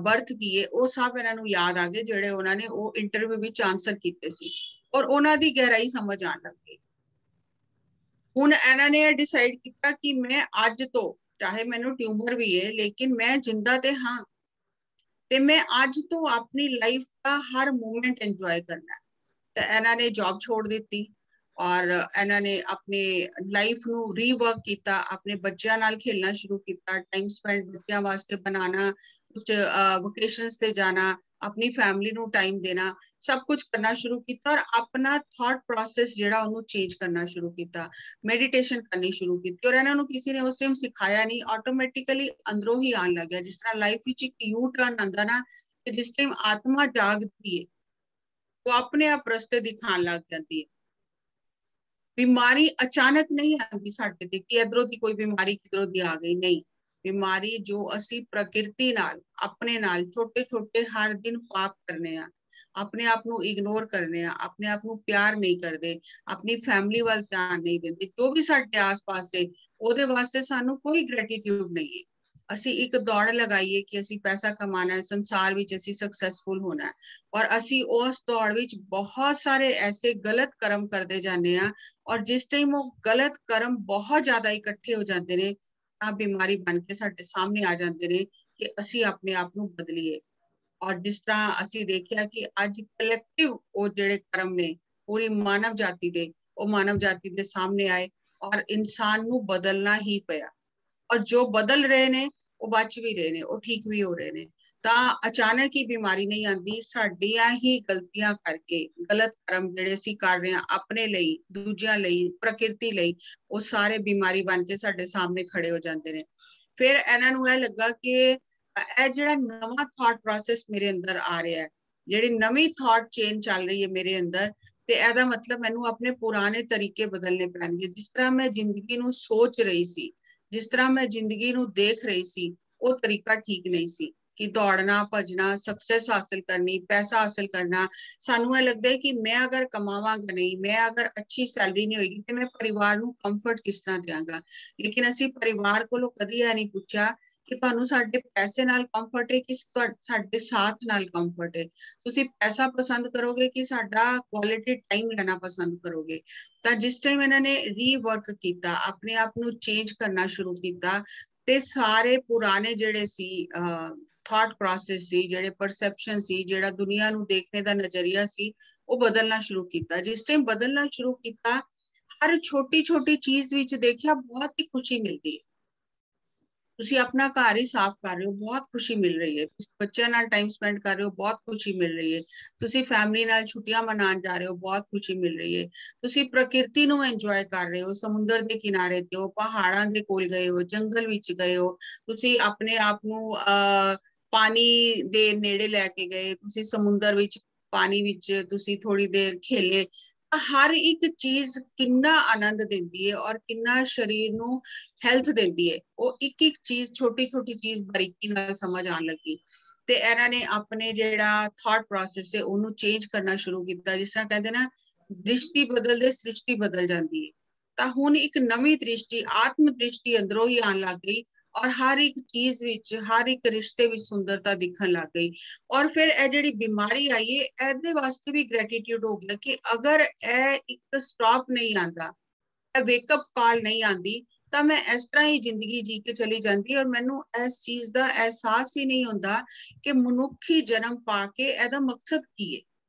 ਬਰਥ ਕੀ ਹੈ, ਉਹ ਸਭ ਇਹਨਾਂ ਨੂੰ ਯਾਦ ਆ ਗਏ ਜਿਹੜੇ ਉਹਨਾਂ ਨੇ ਉਹ ਇੰਟਰਵਿਊ ਵਿੱਚ ਆਨਸਰ ਕੀਤੇ ਸੀ ਔਰ ਉਹਨਾਂ ਦੀ ਗਹਿਰਾਈ ਸਮਝ ਆਉਣ ਲੱਗ ਗਈ। ਹੁਣ ਇਹਨਾਂ ਨੇ ਡਿਸਾਈਡ ਕੀਤਾ ਕਿ ਮੈਂ ਅੱਜ ਤੋਂ, ਚਾਹੇ ਮੈਨੂੰ ਟਿਊਮਰ ਵੀ ਹੈ ਲੇਕਿਨ ਮੈਂ ਜਿੰਦਾ ਤੇ ਹਾਂ ਤੇ ਮੈਂ ਅੱਜ ਤੋਂ ਆਪਣੀ ਲਾਈਫ ਦਾ ਹਰ ਮੂਮੈਂਟ ਇੰਜੋਏ ਕਰਨਾ। ਤੇ ਇਹਨਾਂ ਨੇ ਜੌਬ ਛੋੜ ਦਿੱਤੀ ਔਰ ਇਹਨਾਂ ਨੇ ਆਪਣੇ ਲਾਈਫ ਨੂੰ ਰੀਵਰਕ ਕੀਤਾ, ਆਪਣੇ ਬੱਚਿਆਂ ਨਾਲ ਖੇਲਣਾ ਸ਼ੁਰੂ ਕੀਤਾ, ਟਾਈਮ ਸਪੈਂਡ ਬੱਚਿਆਂ ਵਾਸਤੇ ਬਣਾਉਣਾ, ਕੁਝ ਵਕੇਸ਼ਨਸ ਤੇ ਜਾਣਾ, ਆਪਣੀ ਫੈਮਿਲੀ ਨੂੰ ਟਾਈਮ ਦੇਣਾ, ਸਭ ਕੁਝ ਕਰਨਾ ਸ਼ੁਰੂ ਕੀਤਾ ਔਰ ਆਪਣਾ ਥਾਟ ਪ੍ਰੋਸੈਸ ਜਿਹੜਾ ਉਹਨੂੰ ਚੇਂਜ ਕਰਨਾ ਸ਼ੁਰੂ ਕੀਤਾ, ਮੈਡੀਟੇਸ਼ਨ ਕਰਨੀ ਸ਼ੁਰੂ ਕੀਤੀ। ਔਰ ਇਹਨਾਂ ਨੂੰ ਕਿਸੇ ਨੇ ਉਸ ਟਾਈਮ ਸਿਖਾਇਆ ਨਹੀਂ, ਆਟੋਮੈਟਿਕਲੀ ਅੰਦਰੋਂ ਹੀ ਆਉਣ ਲੱਗਿਆ। ਜਿਸ ਤਰ੍ਹਾਂ ਲਾਈਫ ਵਿੱਚ ਇੱਕ ਯੂ ਟਰਨ ਆਉਂਦਾ ਨਾ, ਕਿ ਜਿਸ ਟਾਈਮ ਆਤਮਾ ਜਾਗਦੀ ਹੈ वो अपने आप रस्ते दिखान लग जाती है। बीमारी अचानक नहीं आती साडे ते कि इधरों दी कोई बीमारी किधरों दी आ गई, नहीं। बीमारी जो असी प्रकृति नाल अपने नाल छोटे छोटे हर दिन पाप करने आ, अपने आप ਨੂੰ ਇਗਨੋਰ ਕਰਨੇ ਆ, ਆਪਣੇ ਆਪ ਨੂੰ ਪਿਆਰ ਨਹੀਂ ਕਰਦੇ, ਆਪਣੀ ਫੈਮਿਲੀ ਵੱਲ ਧਿਆਨ ਨਹੀਂ ਦਿੰਦੇ, ਜੋ ਵੀ ਸਾਡੇ ਆਸ-ਪਾਸ ਹੈ ਉਹਦੇ ਵਾਸਤੇ ਸਾਨੂੰ ਕੋਈ ਗ੍ਰੈਟੀਟਿਊਡ ਨਹੀਂ ਹੈ। ਅਸੀਂ ਇੱਕ ਦੌੜ ਲਗਾਈਏ ਕਿ ਅਸੀਂ ਪੈਸਾ ਕਮਾਣਾ ਹੈ, ਸੰਸਾਰ ਵਿੱਚ ਅਸੀਂ ਸਕਸੈਸਫੁਲ ਹੋਣਾ ਹੈ, ਔਰ ਅਸੀਂ ਉਸ ਦੌੜ ਵਿੱਚ ਬਹੁਤ ਸਾਰੇ ਐਸੇ ਗਲਤ ਕਰਮ ਕਰਦੇ ਜਾਂਦੇ ਆ, ਔਰ ਜਿਸ ਟਾਈਮ ਉਹ ਗਲਤ ਕਰਮ ਬਹੁਤ ਜ਼ਿਆਦਾ ਇਕੱਠੇ ਹੋ ਜਾਂਦੇ ਨੇ ਤਾਂ ਬਿਮਾਰੀ ਬਣ ਕੇ ਸਾਡੇ ਸਾਹਮਣੇ ਆ ਜਾਂਦੇ ਨੇ ਕਿ ਅਸੀਂ ਆਪਣੇ ਆਪ ਨੂੰ ਬਦਲੀਏ। ਔਰ ਜਿਸ ਤਰ੍ਹਾਂ ਅਸੀਂ ਦੇਖਿਆ ਕਿ ਅੱਜ ਕਲੈਕਟਿਵ ਉਹ ਜਿਹੜੇ ਕਰਮ ਨੇ ਪੂਰੀ ਮਾਨਵ ਜਾਤੀ ਦੇ, ਉਹ ਮਾਨਵ ਜਾਤੀ ਦੇ ਸਾਹਮਣੇ ਆਏ ਔਰ ਇਨਸਾਨ ਨੂੰ ਬਦਲਣਾ ਹੀ ਪਿਆ। ਔਰ ਜੋ ਬਦਲ ਰਹੇ ਨੇ ਉਹ ਬਚ ਵੀ ਰਹੇ ਨੇ, ਉਹ ਠੀਕ ਵੀ ਹੋ ਰਹੇ ਨੇ। ਤਾਂ ਅਚਾਨਕ ਹੀ ਬਿਮਾਰੀ ਨਹੀਂ ਆਉਂਦੀ, ਸਾਡੀਆਂ ਹੀ ਗਲਤੀਆਂ ਕਰਕੇ ਗਲਤ ਕਰਮ ਜਿਹੜੇ ਅਸੀਂ ਕਰ ਰਹੇ ਹਾਂ ਆਪਣੇ ਲਈ, ਦੂਜਿਆਂ ਲਈ, ਪ੍ਰਕਿਰਤੀ ਲਈ, ਉਹ ਸਾਰੇ ਬਿਮਾਰੀ ਬਣ ਕੇ ਸਾਡੇ ਸਾਹਮਣੇ ਖੜੇ ਹੋ ਜਾਂਦੇ ਨੇ। ਫਿਰ ਇਹਨਾਂ ਨੂੰ ਇਹ ਲੱਗਾ ਕਿ ਇਹ ਜਿਹੜਾ ਨਵਾਂ ਥਾਟ ਪ੍ਰੋਸੈਸ ਮੇਰੇ ਅੰਦਰ ਆ ਰਿਹਾ ਹੈ, ਜਿਹੜੀ ਨਵੀਂ ਥਾਟ ਚੇਨ ਚੱਲ ਰਹੀ ਹੈ ਮੇਰੇ ਅੰਦਰ, ਤੇ ਇਹਦਾ ਮਤਲਬ ਮੈਨੂੰ ਆਪਣੇ ਪੁਰਾਣੇ ਤਰੀਕੇ ਬਦਲਨੇ ਪੈਣਗੇ। ਜਿਸ ਤਰ੍ਹਾਂ ਮੈਂ ਜ਼ਿੰਦਗੀ ਨੂੰ ਸੋਚ ਰਹੀ ਸੀ, ਜਿਸ ਤਰ੍ਹਾਂ ਮੈਂ ਜ਼ਿੰਦਗੀ ਨੂੰ ਦੇਖ ਰਹੀ ਸੀ, ਉਹ ਤਰੀਕਾ ਠੀਕ ਨਹੀਂ ਸੀ ਕਿ ਦੌੜਨਾ, ਭਜਣਾ, ਸਕਸੈਸ ਹਾਸਲ ਕਰਨੀ, ਪੈਸਾ ਹਾਸਲ ਕਰਨਾ। ਸਾਨੂੰ ਇਹ ਲੱਗਦਾ ਹੈ ਕਿ ਮੈਂ ਅਗਰ ਕਮਾਵਾਂਗਾ ਨਹੀਂ, ਮੈਂ ਅਗਰ ਅੱਛੀ ਸੈਲਰੀ ਨਹੀਂ ਹੋਏਗੀ ਤੇ ਮੈਂ ਪਰਿਵਾਰ ਨੂੰ ਕੰਫਰਟ ਕਿਸ ਤਰ੍ਹਾਂ ਦਿਆਂਗਾ। ਲੇਕਿਨ ਅਸੀਂ ਪਰਿਵਾਰ ਕੋਲੋਂ ਕਦੀ ਇਹ ਨਹੀਂ ਪੁੱਛਿਆ ਕਿ ਤੁਹਾਨੂੰ ਸਾਡੇ ਪੈਸੇ ਨਾਲ ਕੰਫਰਟ ਹੈ ਕਿ ਸਾਡੇ ਸਾਥ ਨਾਲ ਕੰਫਰਟ ਹੈ। ਤੁਸੀਂ ਪੈਸਾ ਪਸੰਦ ਕਰੋਗੇ ਕਿ ਸਾਡਾ ਕੁਆਲਿਟੀ ਟਾਈਮ ਲੈਣਾ ਪਸੰਦ ਕਰੋਗੇ। ਤਾਂ ਜਿਸ ਟਾਈਮ ਇਹਨਾਂ ਨੇ ਰੀਵਰਕ ਕੀਤਾ, ਆਪਣੇ ਆਪ ਨੂੰ ਚੇਂਜ ਕਰਨਾ ਸ਼ੁਰੂ ਕੀਤਾ, ਤੇ ਸਾਰੇ ਪੁਰਾਣੇ ਜਿਹੜੇ ਸੀ ਥਾਟ ਪ੍ਰੋਸੈਸ ਸੀ, ਜਿਹੜੇ ਪਰਸੈਪਸ਼ਨ ਸੀ, ਜਿਹੜਾ ਦੁਨੀਆ ਨੂੰ ਦੇਖਣੇ ਦਾ ਨਜ਼ਰੀਆ ਸੀ, ਉਹ ਬਦਲਣਾ ਸ਼ੁਰੂ ਕੀਤਾ। ਜਿਸ ਟਾਈਮ ਬਦਲਣਾ ਸ਼ੁਰੂ ਕੀਤਾ, ਹਰ ਛੋਟੀ ਛੋਟੀ ਚੀਜ਼ ਵਿੱਚ ਦੇਖਿਆ ਬਹੁਤ ਹੀ ਖੁਸ਼ੀ ਮਿਲਦੀ ਹੈ। ਤੁਸੀਂ ਆਪਣਾ ਘਰ ਹੀ ਸਾਫ਼ ਕਰ ਰਹੇ ਹੋ, ਬਹੁਤ ਖੁਸ਼ੀ ਮਿਲ ਰਹੀ ਹੈ। ਤੁਸੀਂ ਬੱਚਿਆਂ ਨਾਲ ਟਾਈਮ ਸਪੈਂਡ ਕਰ ਰਹੇ ਹੋ, ਬਹੁਤ ਖੁਸ਼ੀ ਮਿਲ ਰਹੀ ਹੈ। ਤੁਸੀਂ ਫੈਮਿਲੀ ਨਾਲ ਛੁੱਟੀਆਂ ਮਨਾਉਣ ਜਾ ਰਹੇ ਹੋ, ਬਹੁਤ ਖੁਸ਼ੀ ਮਿਲ ਰਹੀ ਹੈ। ਤੁਸੀਂ ਪ੍ਰਕਿਰਤੀ ਨੂੰ ਇੰਜੋਏ ਕਰ ਰਹੇ ਹੋ, ਸਮੁੰਦਰ ਦੇ ਕਿਨਾਰੇ ਤੇ ਹੋ, ਪਹਾੜਾਂ ਦੇ ਕੋਲ ਗਏ ਹੋ, ਜੰਗਲ ਵਿੱਚ ਗਏ ਹੋ, ਤੁਸੀਂ ਆਪਣੇ ਆਪ ਨੂੰ ਪਾਣੀ ਦੇ ਨੇੜੇ ਲੈ ਕੇ ਗਏ, ਤੁਸੀਂ ਸਮੁੰਦਰ ਵਿੱਚ, ਪਾਣੀ ਵਿੱਚ ਤੁਸੀਂ ਥੋੜੀ ਦੇਰ ਖੇਲੇ। ਹਰ ਇੱਕ ਚੀਜ਼ ਕਿੰਨਾ ਆਨੰਦ ਦਿੰਦੀ ਹੈ ਔਰ ਕਿੰਨਾ ਸਰੀਰ ਨੂੰ ਹੈਲਥ ਦਿੰਦੀ ਹੈ। ਉਹ ਇੱਕ ਇੱਕ ਚੀਜ਼, ਛੋਟੀ ਛੋਟੀ ਚੀਜ਼ ਬਾਰੀਕੀ ਨਾਲ ਸਮਝ ਆਉਣ ਲੱਗੀ। ਤੇ ਇਹਨਾਂ ਨੇ ਆਪਣੇ ਜਿਹੜਾ ਥਾਟ ਪ੍ਰੋਸੈਸ ਹੈ ਉਹਨੂੰ ਚੇਂਜ ਕਰਨਾ ਸ਼ੁਰੂ ਕੀਤਾ। ਜਿਸ ਤਰ੍ਹਾਂ ਕਹਿੰਦੇ ਨਾ, ਦ੍ਰਿਸ਼ਟੀ ਬਦਲਦੇ ਸ੍ਰਿਸ਼ਟੀ ਬਦਲ ਜਾਂਦੀ ਹੈ। ਤਾਂ ਹੁਣ ਇੱਕ ਨਵੀਂ ਦ੍ਰਿਸ਼ਟੀ, ਆਤਮ ਦ੍ਰਿਸ਼ਟੀ ਅੰਦਰੋਂ ਹੀ ਆਉਣ ਲੱਗ ਗਈ ਔਰ ਹਰ ਇੱਕ ਚੀਜ਼ ਵਿੱਚ, ਹਰ ਇੱਕ ਰਿਸ਼ਤੇ ਵਿੱਚ ਸੁੰਦਰਤਾ ਦਿਖਣ ਲੱਗ ਗਈ। ਔਰ ਫਿਰ ਇਹ ਜਿਹੜੀ ਬਿਮਾਰੀ ਆਈ ਹੈ, ਇਹਦੇ ਵਾਸਤੇ ਵੀ ਗ੍ਰੈਟੀਟਿਊਡ ਹੋ ਗਿਆ ਕਿ ਅਗਰ ਇਹ ਇੱਕ ਸਟਾਪ ਨਹੀਂ ਆਉਂਦਾ, ਇਹ ਵੇਕਅਪ ਕਾਲ ਨਹੀਂ ਆਉਂਦੀ, ਤਾਂ ਮੈਂ ਇਸ ਤਰ੍ਹਾਂ ਹੀ ਜ਼ਿੰਦਗੀ ਜੀ ਕੇ ਚਲੀ ਜਾਂਦੀ ਔਰ ਮੈਨੂੰ ਇਸ ਚੀਜ਼ ਦਾ ਅਹਿਸਾਸ ਹੀ ਨਹੀਂ ਹੁੰਦਾ ਕਿ ਮਨੁੱਖੀ ਜਨਮ ਪਾ ਕੇ ਇਹਦਾ ਮਕਸਦ ਕੀ ਹੈ।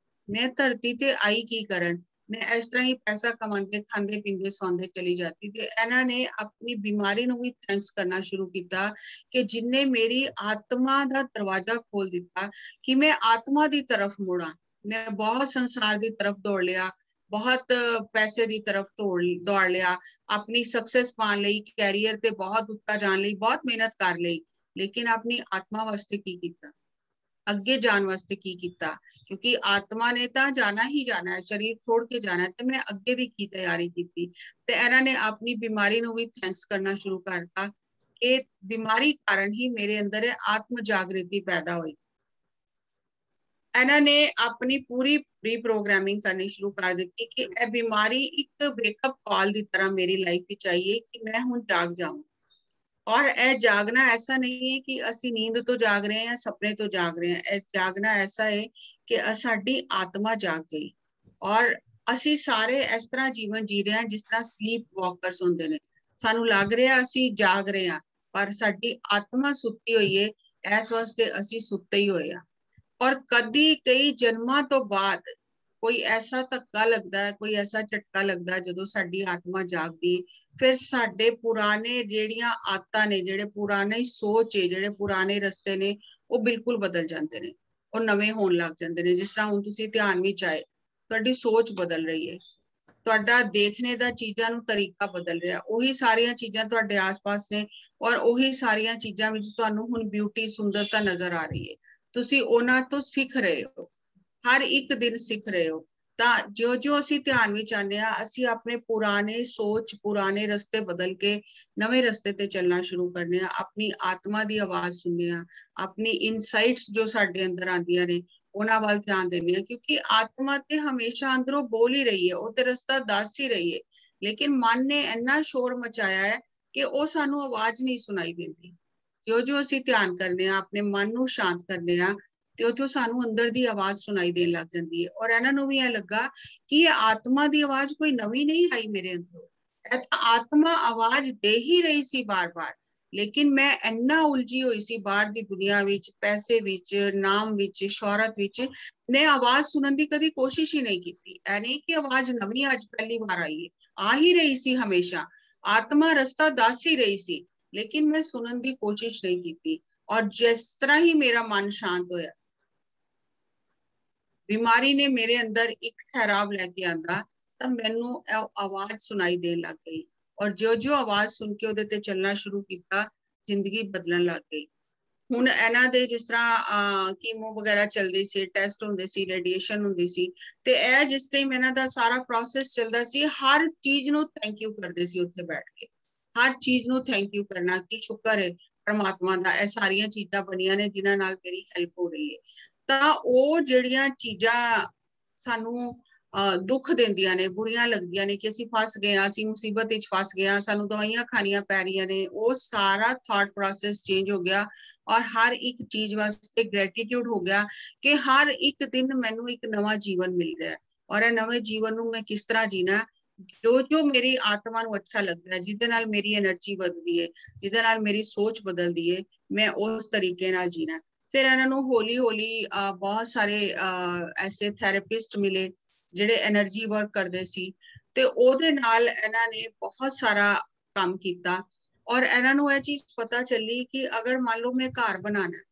ਮੈਂ ਧਰਤੀ ਤੇ ਆਈ ਕੀ ਕਰਨ? ਮੈਂ ਇਸ ਤਰ੍ਹਾਂ ਹੀ ਪੈਸਾ ਕਮਾਉਂਦੇ, ਖਾਂਦੇ ਪੀਂਦੇ ਸੌਂਦੇ ਚਲੀ ਜਾਂਦੀ। ਤੇ ਇਹਨਾਂ ਨੇ ਆਪਣੀ ਬਿਮਾਰੀ ਨੂੰ ਵੀ ਥੈਂਕਸ ਕਰਨਾ ਸ਼ੁਰੂ ਕੀਤਾ ਕਿ ਜਿਨਨੇ ਮੇਰੀ ਆਤਮਾ ਦਾ ਦਰਵਾਜ਼ਾ ਖੋਲ ਦਿੱਤਾ ਕਿ ਮੈਂ ਆਤਮਾ ਦੀ ਤਰਫ ਮੁੜਾਂ। ਮੈਂ ਬਹੁਤ ਸੰਸਾਰ ਦੀ ਤਰਫ ਦੌੜ ਲਿਆ, ਬਹੁਤ ਪੈਸੇ ਦੀ ਤਰਫ ਦੌੜ ਲਿਆ, ਆਪਣੀ ਸਕਸੈਸ ਪਾਉਣ ਲਈ, ਕੈਰੀਅਰ ਤੇ ਬਹੁਤ ਉੱਚਾ ਜਾਣ ਲਈ ਬਹੁਤ ਮਿਹਨਤ ਕਰ ਲਈ, ਲੇਕਿਨ ਆਪਣੀ ਆਤਮਾ ਵਾਸਤੇ ਕੀ ਕੀਤਾ? ਅੱਗੇ ਜਾਣ ਵਾਸਤੇ ਕੀ ਕੀਤਾ? ਕਿਉਂਕਿ ਆਤਮਾ ਨੇ ਤਾਂ ਜਾਣਾ ਹੀ ਜਾਣਾ ਹੈ, ਸਰੀਰ ਛੋੜ ਕੇ ਜਾਣਾ ਹੈ, ਤੇ ਮੈਂ ਅੱਗੇ ਦੀ ਕੀ ਤਿਆਰੀ ਕੀਤੀ? ਤੇ ਇਹਨਾਂ ਨੇ ਆਪਣੀ ਬਿਮਾਰੀ ਨੂੰ ਵੀ ਥੈਂਕਸ ਕਰਨਾ ਸ਼ੁਰੂ ਕਰਤਾ ਕਿ ਬਿਮਾਰੀ ਕਾਰਨ ਹੀ ਮੇਰੇ ਅੰਦਰ ਆਤਮ ਜਾਗ੍ਰਿਤੀ ਪੈਦਾ ਹੋਈ। ਇਹਨਾਂ ਨੇ ਆਪਣੀ ਪੂਰੀ ਰੀਪ੍ਰੋਗਰਾਮਿੰਗ ਕਰਨੀ ਸ਼ੁਰੂ ਕਰ ਦਿੱਤੀ ਕਿ ਇਹ ਬਿਮਾਰੀ ਇੱਕ ਵੇਕਅਪ ਕਾਲ ਦੀ ਤਰ੍ਹਾਂ ਮੇਰੀ ਲਾਈਫ ਵਿੱਚ ਆਈ ਹੈ ਕਿ ਮੈਂ ਹੁਣ ਜਾਗ ਜਾਵਾਂ। ਔਰ ਇਹ ਜਾਗਣਾ ਐਸਾ ਨਹੀਂ ਹੈ ਕਿ ਅਸੀਂ ਨੀਂਦ ਤੋਂ ਜਾਗ ਰਹੇ ਹਾਂ, ਸੁਪਨੇ ਤੋਂ ਜਾਗ ਰਹੇ ਹਾਂ। ਇਹ ਜਾਗਣਾ ਐਸਾ ਹੈ ਕਿ ਸਾਡੀ ਆਤਮਾ ਜਾਗ ਗਈ ਔਰ ਅਸੀਂ ਸਾਰੇ ਇਸ ਤਰ੍ਹਾਂ ਜੀਵਨ ਜੀ ਰਹੇ ਹਾਂ ਜਿਸ ਤਰ੍ਹਾਂ ਸਲੀਪ ਵਾਕਰਸ ਹੁੰਦੇ ਨੇ। ਸਾਨੂੰ ਲੱਗ ਰਿਹਾ ਅਸੀਂ ਜਾਗ ਰਹੇ ਹਾਂ, ਪਰ ਸਾਡੀ ਆਤਮਾ ਸੁੱਤੀ ਹੋਈ ਹੈ। ਇਸ ਵਾਸਤੇ ਅਸੀਂ ਸੁੱਤੇ ਹੀ ਹੋਏ ਆ। ਔਰ ਕਦੀ ਕਈ ਜਨਮਾਂ ਤੋਂ ਬਾਅਦ ਕੋਈ ਐਸਾ ਧੱਕਾ ਲੱਗਦਾ ਹੈ, ਕੋਈ ਐਸਾ ਝਟਕਾ ਲੱਗਦਾ ਜਦੋਂ ਸਾਡੀ ਆਤਮਾ ਜਾਗਦੀ, ਫਿਰ ਸਾਡੇ ਪੁਰਾਣੇ ਜਿਹੜੀਆਂ ਆਦਤਾਂ ਨੇ, ਜਿਹੜੇ ਪੁਰਾਣੇ ਸੋਚ ਹੈ, ਜਿਹੜੇ ਪੁਰਾਣੇ ਰਸਤੇ ਨੇ, ਉਹ ਬਿਲਕੁਲ ਬਦਲ ਜਾਂਦੇ ਨੇ, ਉਹ ਨਵੇਂ ਹੋਣ ਲੱਗ ਜਾਂਦੇ ਨੇ। ਜਿਸ ਤਰ੍ਹਾਂ ਹੁਣ ਤੁਸੀਂ ਧਿਆਨ ਵਿੱਚ ਆਏ, ਤੁਹਾਡੀ ਸੋਚ ਬਦਲ ਰਹੀ ਹੈ, ਤੁਹਾਡਾ ਦੇਖਣੇ ਦਾ ਚੀਜ਼ਾਂ ਨੂੰ ਤਰੀਕਾ ਬਦਲ ਰਿਹਾ। ਉਹੀ ਸਾਰੀਆਂ ਚੀਜ਼ਾਂ ਤੁਹਾਡੇ ਆਸ-ਪਾਸ ਨੇ ਔਰ ਉਹੀ ਸਾਰੀਆਂ ਚੀਜ਼ਾਂ ਵਿੱਚ ਤੁਹਾਨੂੰ ਹੁਣ ਬਿਊਟੀ, ਸੁੰਦਰਤਾ ਨਜ਼ਰ ਆ ਰਹੀ ਹੈ। ਤੁਸੀਂ ਉਹਨਾਂ ਤੋਂ ਸਿੱਖ ਰਹੇ ਹੋ, ਹਰ ਇੱਕ ਦਿਨ ਸਿੱਖ ਰਹੇ ਹੋ। ਤਾਂ ਜਿਉਂ-ਜਿਉਂ ਅਸੀਂ ਧਿਆਨ ਵਿੱਚ ਆਉਂਦੇ ਹਾਂ, ਅਸੀਂ ਆਪਣੇ ਪੁਰਾਣੇ ਸੋਚ, ਪੁਰਾਣੇ ਰਸਤੇ ਬਦਲ ਕੇ ਨਵੇਂ ਰਸਤੇ ਤੇ ਚੱਲਣਾ ਸ਼ੁਰੂ ਕਰਨੇ ਆ, ਆਪਣੀ ਆਤਮਾ ਦੀ ਆਵਾਜ਼ ਸੁਣਨੇ ਆ, ਆਪਣੀ ਇਨਸਾਈਟਸ ਜੋ ਸਾਡੇ ਅੰਦਰ ਆਉਂਦੀਆਂ ਨੇ ਉਹਨਾਂ ਵੱਲ ਧਿਆਨ ਦਿੰਦੇ ਹਾਂ, ਕਿਉਂਕਿ ਆਤਮਾ ਤੇ ਹਮੇਸ਼ਾ ਅੰਦਰੋਂ ਬੋਲ ਹੀ ਰਹੀ ਹੈ, ਉਹ ਤੇ ਰਸਤਾ ਦੱਸ ਹੀ ਰਹੀ ਹੈ, ਲੇਕਿਨ ਮਨ ਨੇ ਇੰਨਾ ਸ਼ੋਰ ਮਚਾਇਆ ਹੈ ਕਿ ਉਹ ਸਾਨੂੰ ਆਵਾਜ਼ ਨਹੀਂ ਸੁਣਾਈ ਦਿੰਦੀ। ਜੋ ਅਸੀਂ ਧਿਆਨ ਕਰਦੇ ਹਾਂ, ਆਪਣੇ ਮਨ ਨੂੰ ਸ਼ਾਂਤ ਕਰਦੇ ਹਾਂ, ਤੇ ਉੱਥੋਂ ਸਾਨੂੰ ਅੰਦਰ ਦੀ ਆਵਾਜ਼ ਸੁਣਾਈ ਦੇਣ ਲੱਗ ਜਾਂਦੀ ਹੈ। ਔਰ ਇਹਨਾਂ ਨੂੰ ਵੀ ਇਹ ਲੱਗਾ ਕਿ ਇਹ ਆਤਮਾ ਦੀ ਆਵਾਜ਼ ਕੋਈ ਨਵੀਂ ਨਹੀਂ ਆਈ ਮੇਰੇ ਅੰਦਰੋਂ, ਇਹ ਤਾਂ ਆਤਮਾ ਆਵਾਜ਼ ਦੇ ਹੀ ਰਹੀ ਸੀ ਬਾਰ-ਬਾਰ, ਲੇਕਿਨ ਮੈਂ ਇੰਨਾ ਉਲਝੀ ਹੋਈ ਸੀ ਬਾਹਰ ਦੀ ਦੁਨੀਆ ਵਿੱਚ, ਪੈਸੇ ਵਿੱਚ, ਨਾਮ ਵਿੱਚ, ਸ਼ੌਹਰਤ ਵਿੱਚ, ਮੈਂ ਆਵਾਜ਼ ਸੁਣਨ ਦੀ ਕਦੀ ਕੋਸ਼ਿਸ਼ ਹੀ ਨਹੀਂ ਕੀਤੀ। ਇਹ ਨਹੀਂ ਕਿ ਆਵਾਜ਼ ਨਵੀਂ ਅੱਜ ਪਹਿਲੀ ਵਾਰ ਆਈ ਹੈ, ਆ ਹੀ ਰਹੀ ਸੀ ਹਮੇਸ਼ਾ, ਆਤਮਾ ਰਸਤਾ ਦੱਸ ਹੀ ਰਹੀ ਸੀ, ਲੇਕਿਨ मैं सुनन की कोशिश नहीं की। और जिस तरह ही मेरा मन शांत होया, बीमारी ने मेरे अंदर एक ठहराव लेके आंदा, तब मैनू आवाज सुनाई देन लग गई। और जो आवाज सुन के उहदे ते चलना शुरू किया, जिंदगी बदलन लग गई। हुण इन्हां दे जिस तरह कीमो वगैरह चलदी सी, टैसट हुंदे सी, रेडिएशन हुंदी सी, ते ए जिस टाइम इन्हां दा सारा प्रोसेस चलदा सी, हर चीज नू थैंक यू करदे सी उत्थे बैठ के, हर चीज नू थैंक यू करना कि शुक्र है परमात्मा दा, ए सारियां चीजां बनियां ने जिन्हां नाल मेरी हेल्प हो रही है। तां ओ जिहड़ियां चीजां सानू दुख देंदियां ने, बुरियां लगदियां ने कि ਅਸੀਂ फस गए, ਅਸੀਂ मुसीबत विच फस गए, सानू दवाइयां खानियां पै रहियां ने, ओ सारा थॉट प्रोसेस चेंज हो गया। और हर एक चीज वास्ते ग्रेटिट्यूड हो गया कि हर एक दिन मैनू एक नवा जीवन मिल रहा है, और नवे जीवन नू मैं किस तरह जीना, जो मेरी आत्मा नू अच्छा लगता है, जिहदे नाल मेरी एनर्जी बढ़दी है, जिहदे नाल मेरी सोच बदलदी है, मैं उस तरीके नाल जीना। फिर इन्हां नू हौली हौली बहुत सारे ऐसे थेरेपिस्ट मिले जिहड़े एनर्जी वर्क करदे सी, ते ओहदे नाल इन्हां ने बहुत सारा काम कीता। और इन्हां नू यह चीज पता चली कि अगर मान लो मैं घर बनाना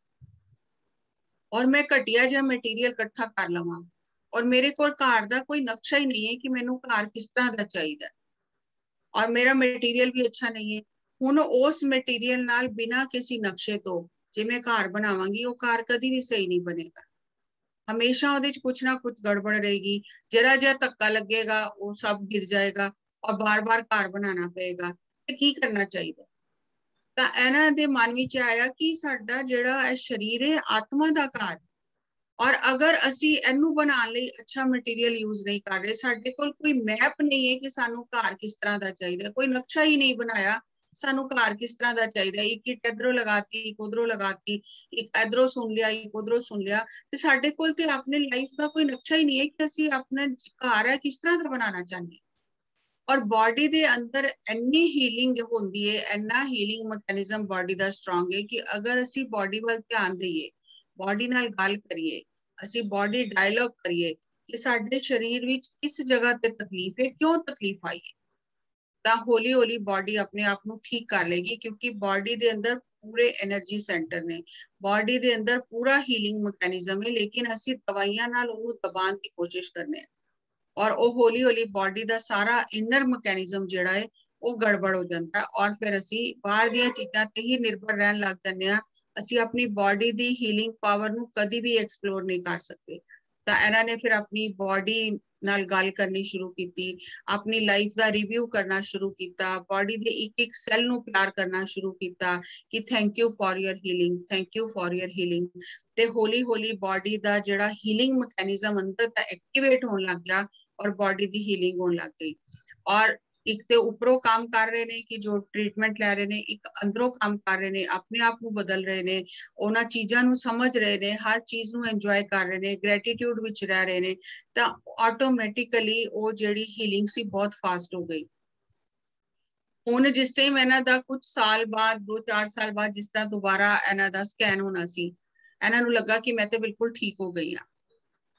और मैं घटिया जिहा मटीरियल इकट्ठा कर लवां, और मेरे को घर दा कोई नक्शा ही नहीं है कि मैनू घर किस तरह दा चाहिदा, और मेरा मटीरियल भी अच्छा नहीं है, हुण उस मटीरियल नाल बिना किसी नक्शे तो जे मैं घर बनावांगी, वो घर कदी भी सही नहीं बनेगा, हमेशा ਉਹਦੇ ਚ कुछ ना कुछ गड़बड़ रहेगी, जरा जिहा धक्का लगेगा वो सब गिर जाएगा, और बार बार घर बनाना पएगा। ते की करना चाहिए? ਤਾਂ ਇਹਨਾਂ ਦੇ ਮਨ ਵਿੱਚ ਆਇਆ ਕਿ ਸਾਡਾ ਜਿਹੜਾ ਇਹ ਸਰੀਰ ਹੈ ਆਤਮਾ ਦਾ ਘਰ, ਔਰ ਅਗਰ ਅਸੀਂ ਇਹਨੂੰ ਬਣਾਉਣ ਲਈ ਅੱਛਾ ਮਟੀਰੀਅਲ ਯੂਜ਼ ਨਹੀਂ ਕਰ ਰਹੇ, ਸਾਡੇ ਕੋਲ ਕੋਈ ਮੈਪ ਨਹੀਂ ਹੈ ਕਿ ਸਾਨੂੰ ਘਰ ਕਿਸ ਤਰ੍ਹਾਂ ਦਾ ਚਾਹੀਦਾ, ਕੋਈ ਨਕਸ਼ਾ ਹੀ ਨਹੀਂ ਬਣਾਇਆ ਸਾਨੂੰ ਘਰ ਕਿਸ ਤਰ੍ਹਾਂ ਦਾ ਚਾਹੀਦਾ, ਇੱਕ ਇੱਟ ਇੱਧਰੋਂ ਲਗਾਤੀ, ਇੱਕ ਉਧਰੋਂ ਲਗਾਤੀ, ਇੱਕ ਇੱਧਰੋਂ ਸੁਣ ਲਿਆ, ਇੱਕ ਉਧਰੋਂ ਸੁਣ ਲਿਆ, ਤੇ ਸਾਡੇ ਕੋਲ ਤੇ ਆਪਣੇ ਲਾਈਫ ਦਾ ਕੋਈ ਨਕਸ਼ਾ ਹੀ ਨਹੀਂ ਹੈ ਕਿ ਅਸੀਂ ਆਪਣਾ ਘਰ ਹੈ ਕਿਸ ਤਰ੍ਹਾਂ ਦਾ ਬਣਾਉਣਾ ਚਾਹੁੰਦੇ। और बॉडी दे अंदर इन्नी हीलिंग होंदी है, इन्ना हीलिंग मैकेनिज्म बॉडी दा स्ट्रॉन्ग है कि अगर असी बॉडी वाल ध्यान दईए, बॉडी नाल गल करिए, असी बॉडी डायलॉग करिए कि साडे शरीर विच किस जगह ते तकलीफ है, क्यों तकलीफ आई है, तां हौली हौली बॉडी अपने आप नू ठीक कर लेगी, क्योंकि बॉडी दे अंदर पूरे एनर्जी सेंटर ने, बॉडी दे अंदर पूरा हीलिंग मैकेनिज्म है, लेकिन असी दवाइयां नाल ओनू दबाण दी कोशिश करने हैं, और वो हौली हौली बॉडी का सारा इनर मैकेनिज्म जिहड़ा है वो गड़बड़ हो जाता है, और फिर असी बाहर दी चीज़ां ते ही निर्भर रहन लग जांदे आ, असी अपनी बॉडी दी हीलिंग पावर नू कदी भी एक्सप्लोर नहीं कर सकते। तां इन्हां ने फिर अपनी बॉडी नाल गल करनी शुरू की, अपनी लाइफ का रिव्यू करना शुरू किया, बॉडी के एक एक सैल नू प्यार करना शुरू किया कि thank you for your healing, thank you for your healing. ते हौली हौली बॉडी का जिहड़ा हीलिंग मैकेनिज्म अंदर दा एक्टिवेट होने लग गया, और बॉडी की हीलिंग होने लग गई। और एक तो उपरों काम कर रहे ने कि जो ट्रीटमेंट लै रहे ने, एक अंदरों काम कर रहे ने, अपने आप को बदल रहे ने, उन्हां चीज़ां नू समझ रहे ने, हर चीज़ नू एंजॉय कर रहे ने, ग्रेटिट्यूड विच रह रहे ने, तां ऑटोमैटिकली वो जिहड़ी हीलिंग सी बहुत फास्ट हो गई। हुण जिस टाइम इन्हां दा कुछ साल बाद, 2-4 साल बाद जिस तरह दोबारा इन्हां दा स्कैन होना सी, इन्हां नू लगा कि मैं तो बिल्कुल ठीक हो गई हाँ,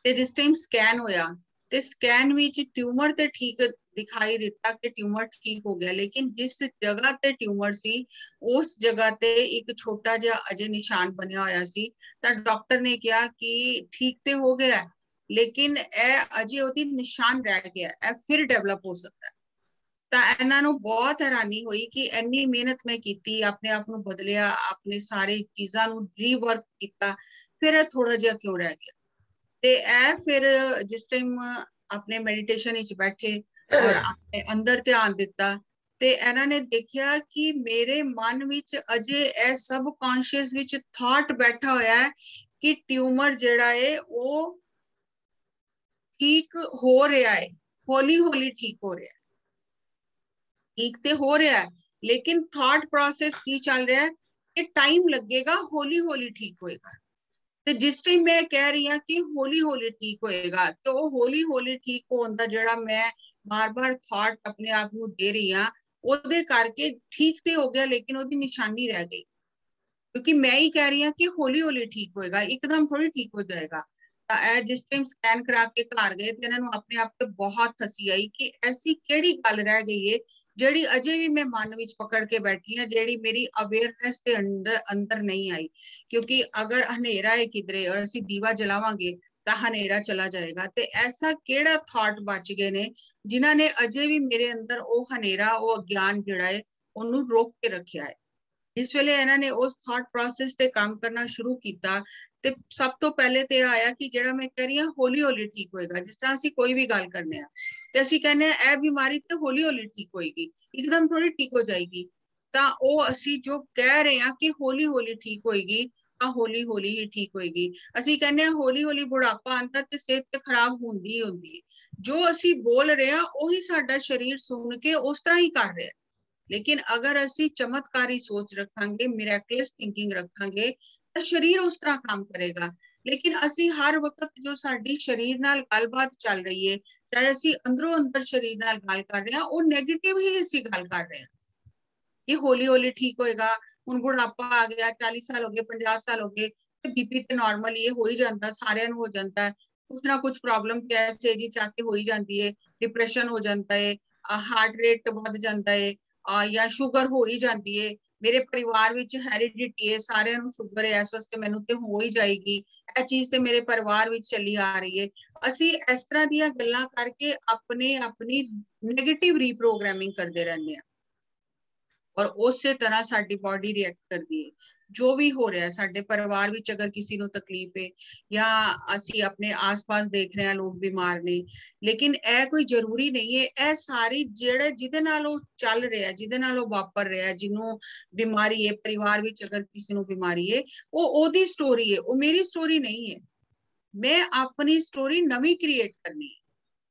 ते जिस टाइम स्कैन होया ते स्कैन विच ट्यूमर ते ठीक दिखाई दिता कि ट्यूमर ठीक हो गया, लेकिन जिस जगह ते ट्यूमर सी उस जगह ते एक छोटा जिहा अजे निशान बनिया होया सी, तां डॉक्टर ने कहा कि ठीक ते हो गया, लेकिन ए अजे ओदी निशान रह गया, ए फिर डेवलप हो सकता है। ਤਾਂ ਇਹਨਾਂ ਨੂੰ ਬਹੁਤ ਹੈਰਾਨੀ ਹੋਈ ਕਿ ਇੰਨੀ ਮਿਹਨਤ ਮੈਂ ਕੀਤੀ, ਆਪਣੇ ਆਪ ਨੂੰ ਬਦਲਿਆ, ਆਪਣੇ ਸਾਰੇ ਚੀਜ਼ਾਂ ਨੂੰ ਰੀਵਰਕ ਕੀਤਾ, ਫਿਰ ਇਹ ਥੋੜਾ ਜਿਹਾ ਕਿਉਂ ਰਹਿ ਗਿਆ। ਤੇ ਇਹ ਫਿਰ ਜਿਸ ਟਾਈਮ ਆਪਣੇ ਮੈਡੀਟੇਸ਼ਨ ਵਿੱਚ ਬੈਠੇ ਔਰ ਆਪਣੇ ਅੰਦਰ ਧਿਆਨ ਦਿੱਤਾ, ਤੇ ਇਹਨਾਂ ਨੇ ਦੇਖਿਆ ਕਿ ਮੇਰੇ ਮਨ ਵਿੱਚ ਅਜੇ ਇਹ ਸਬ ਕੌਂਸ਼ੀਅਸ ਵਿੱਚ ਥਾਟ ਬੈਠਾ ਹੋਇਆ ਹੈ कि ट्यूमर जिहड़ा है वो ठीक हो रहा है, हौली हौली ठीक हो रहा है, ठीक तो हो रहा है, लेकिन थॉट प्रोसेस की चल रहा है कि टाइम लगेगा, हौली हौली ठीक होएगा। तो जिस टाइम मैं कह रही हूँ कि हौली हौली ठीक होएगा, तो हौली हौली ठीक होने दा जेड़ा मैं बार बार थॉट अपने आप को दे रही हाँ, ओदे करके ठीक तो हो गया, लेकिन ओदी निशानी रह गई, क्योंकि मैं ही कह रही हूँ कि हौली हौली ठीक होएगा, एकदम थोड़ी ठीक हो जाएगा। जिस टाइम स्कैन करा के घर गए तो इन्होंने अपने आप पे बहुत हसी आई कि ऐसी केड़ी गल रह गई है जेड़ी अजे भी मैं मन विच पकड़ के बैठी है, जेड़ी मेरी अवेयरनेस के अंदर अंदर नहीं आई। क्योंकि अगर हनेरा है किधरे और असि दीवा जलावांगे तो हनेरा चला जाएगा, तो ऐसा केड़ा थॉट बच गए ने जिन्होंने अजे भी मेरे अंदर वो हनेरा वो अज्ञान जिहड़ा है ओनू रोक के रखा है। जिस वेले इन्होंने उस थॉट प्रोसेस ते काम करना शुरू किया, ते सब तो पहले ते आया कि जेड़ा मैं कह रही हूँ हौली हौली ठीक होएगा। जिस तरह ਅਸੀਂ कोई भी गल करने ते ਅਸੀਂ कहने ए बीमारी ते हौली हौली ठीक होएगी, एकदम थोड़ी ठीक हो जाएगी। ਤਾਂ ਉਹ ਅਸੀਂ जो कह रहे हैं कि हौली हौली ठीक होएगी, ਤਾਂ हौली हौली ही ठीक होएगी। ਅਸੀਂ कहने हौली हौली बुढ़ापा आंदा ते सेहत ते खराब होंदी ही होंदी है। जो ਅਸੀਂ बोल रहे हैं ਉਹੀ ਸਾਡਾ शरीर सुन के उस तरह ही कर रहा है। लेकिन अगर असी चमत्कारी सोच रखांगे, मिरेकलस थिंकिंग रखांगे, तो शरीर उस तरह काम करेगा। लेकिन असी हर वक्त जो साडी शरीर नाल गलबात चल रही है, चाहे असी अंदरों अंदर शरीर नाल गल कर रहे हैं, वो नेगेटिव ही असी गल कर रहे हैं कि हौली हौली ठीक होएगा। हुण बुढ़ापा आ गया, 40 साल हो गए, 50 साल हो गए, बीपी तो नॉर्मल ये हो ही जाता, सारिਆਂ ਨੂੰ हो जाता है। कुछ ना कुछ प्रॉब्लम कैसे जी चाके हो ही जाती है, डिप्रेशन हो जाता है, हार्ट रेट बढ़ जाता है, या शुगर हो ही जाती है। मेरे परिवार विच हेरिडिटी है, सारिਆਂ ਨੂੰ शुगर है, इस वास्ते मैनू ते हो ही जाएगी। ਇਹ चीज ते मेरे परिवार विच चली आ रही है। ਅਸੀਂ इस तरह ਦੀਆਂ ਗੱਲਾਂ करके अपने अपनी नेगेटिव रीप्रोग्रामिंग करते रहने हैं, और उस तरह साडी बॉडी रिएक्ट करती है। जो भी हो रहा है साडे परिवार विच, अगर किसी को तकलीफ है या असी अपने आस पास देख रहे हैं लोग बीमार ने, लेकिन ए कोई जरूरी नहीं है। ए सारी जेड़े जिदे नाल ओ चल रहा है, जिदे नाल ओ वापर रहा है, जिन्हों बीमारी है, परिवार विच अगर किसी को बीमारी है, वो ओदी स्टोरी है, वो मेरी स्टोरी नहीं है। मैं अपनी स्टोरी नवी क्रिएट करनी है।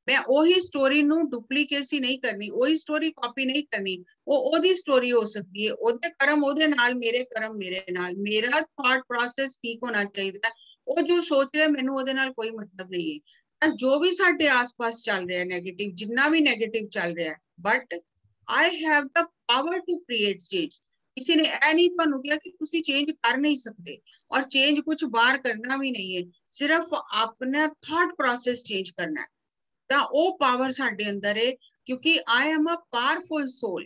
मैं वही स्टोरी नु डुप्लीकेसी नहीं करनी, वही स्टोरी कॉपी नहीं करनी। वो ओदी स्टोरी हो सकती है, ओदे कर्म ओदे नाल, मेरे कर्म मेरे नाल। मेरा थॉट प्रोसेस ठीक होना चाहिए। वो जो सोच रहा है मैनू ओदे नाल कोई मतलब नहीं है। जो भी साडे आस-पास चल रहा है नेगेटिव, जिन्ना भी नेगेटिव चल रहा है, but I have the power to create change. किसी ने ऐ नहीं तुहानू कहा कि तुसी चेंज कर नहीं सकते, और चेंज कुछ बाहर करना भी नहीं है, सिर्फ अपना थॉट प्रोसेस चेंज करना है। ਤਾਂ ਉਹ ਪਾਵਰ ਸਾਡੇ ਅੰਦਰ ਹੈ, ਕਿਉਂਕਿ I am a powerful soul.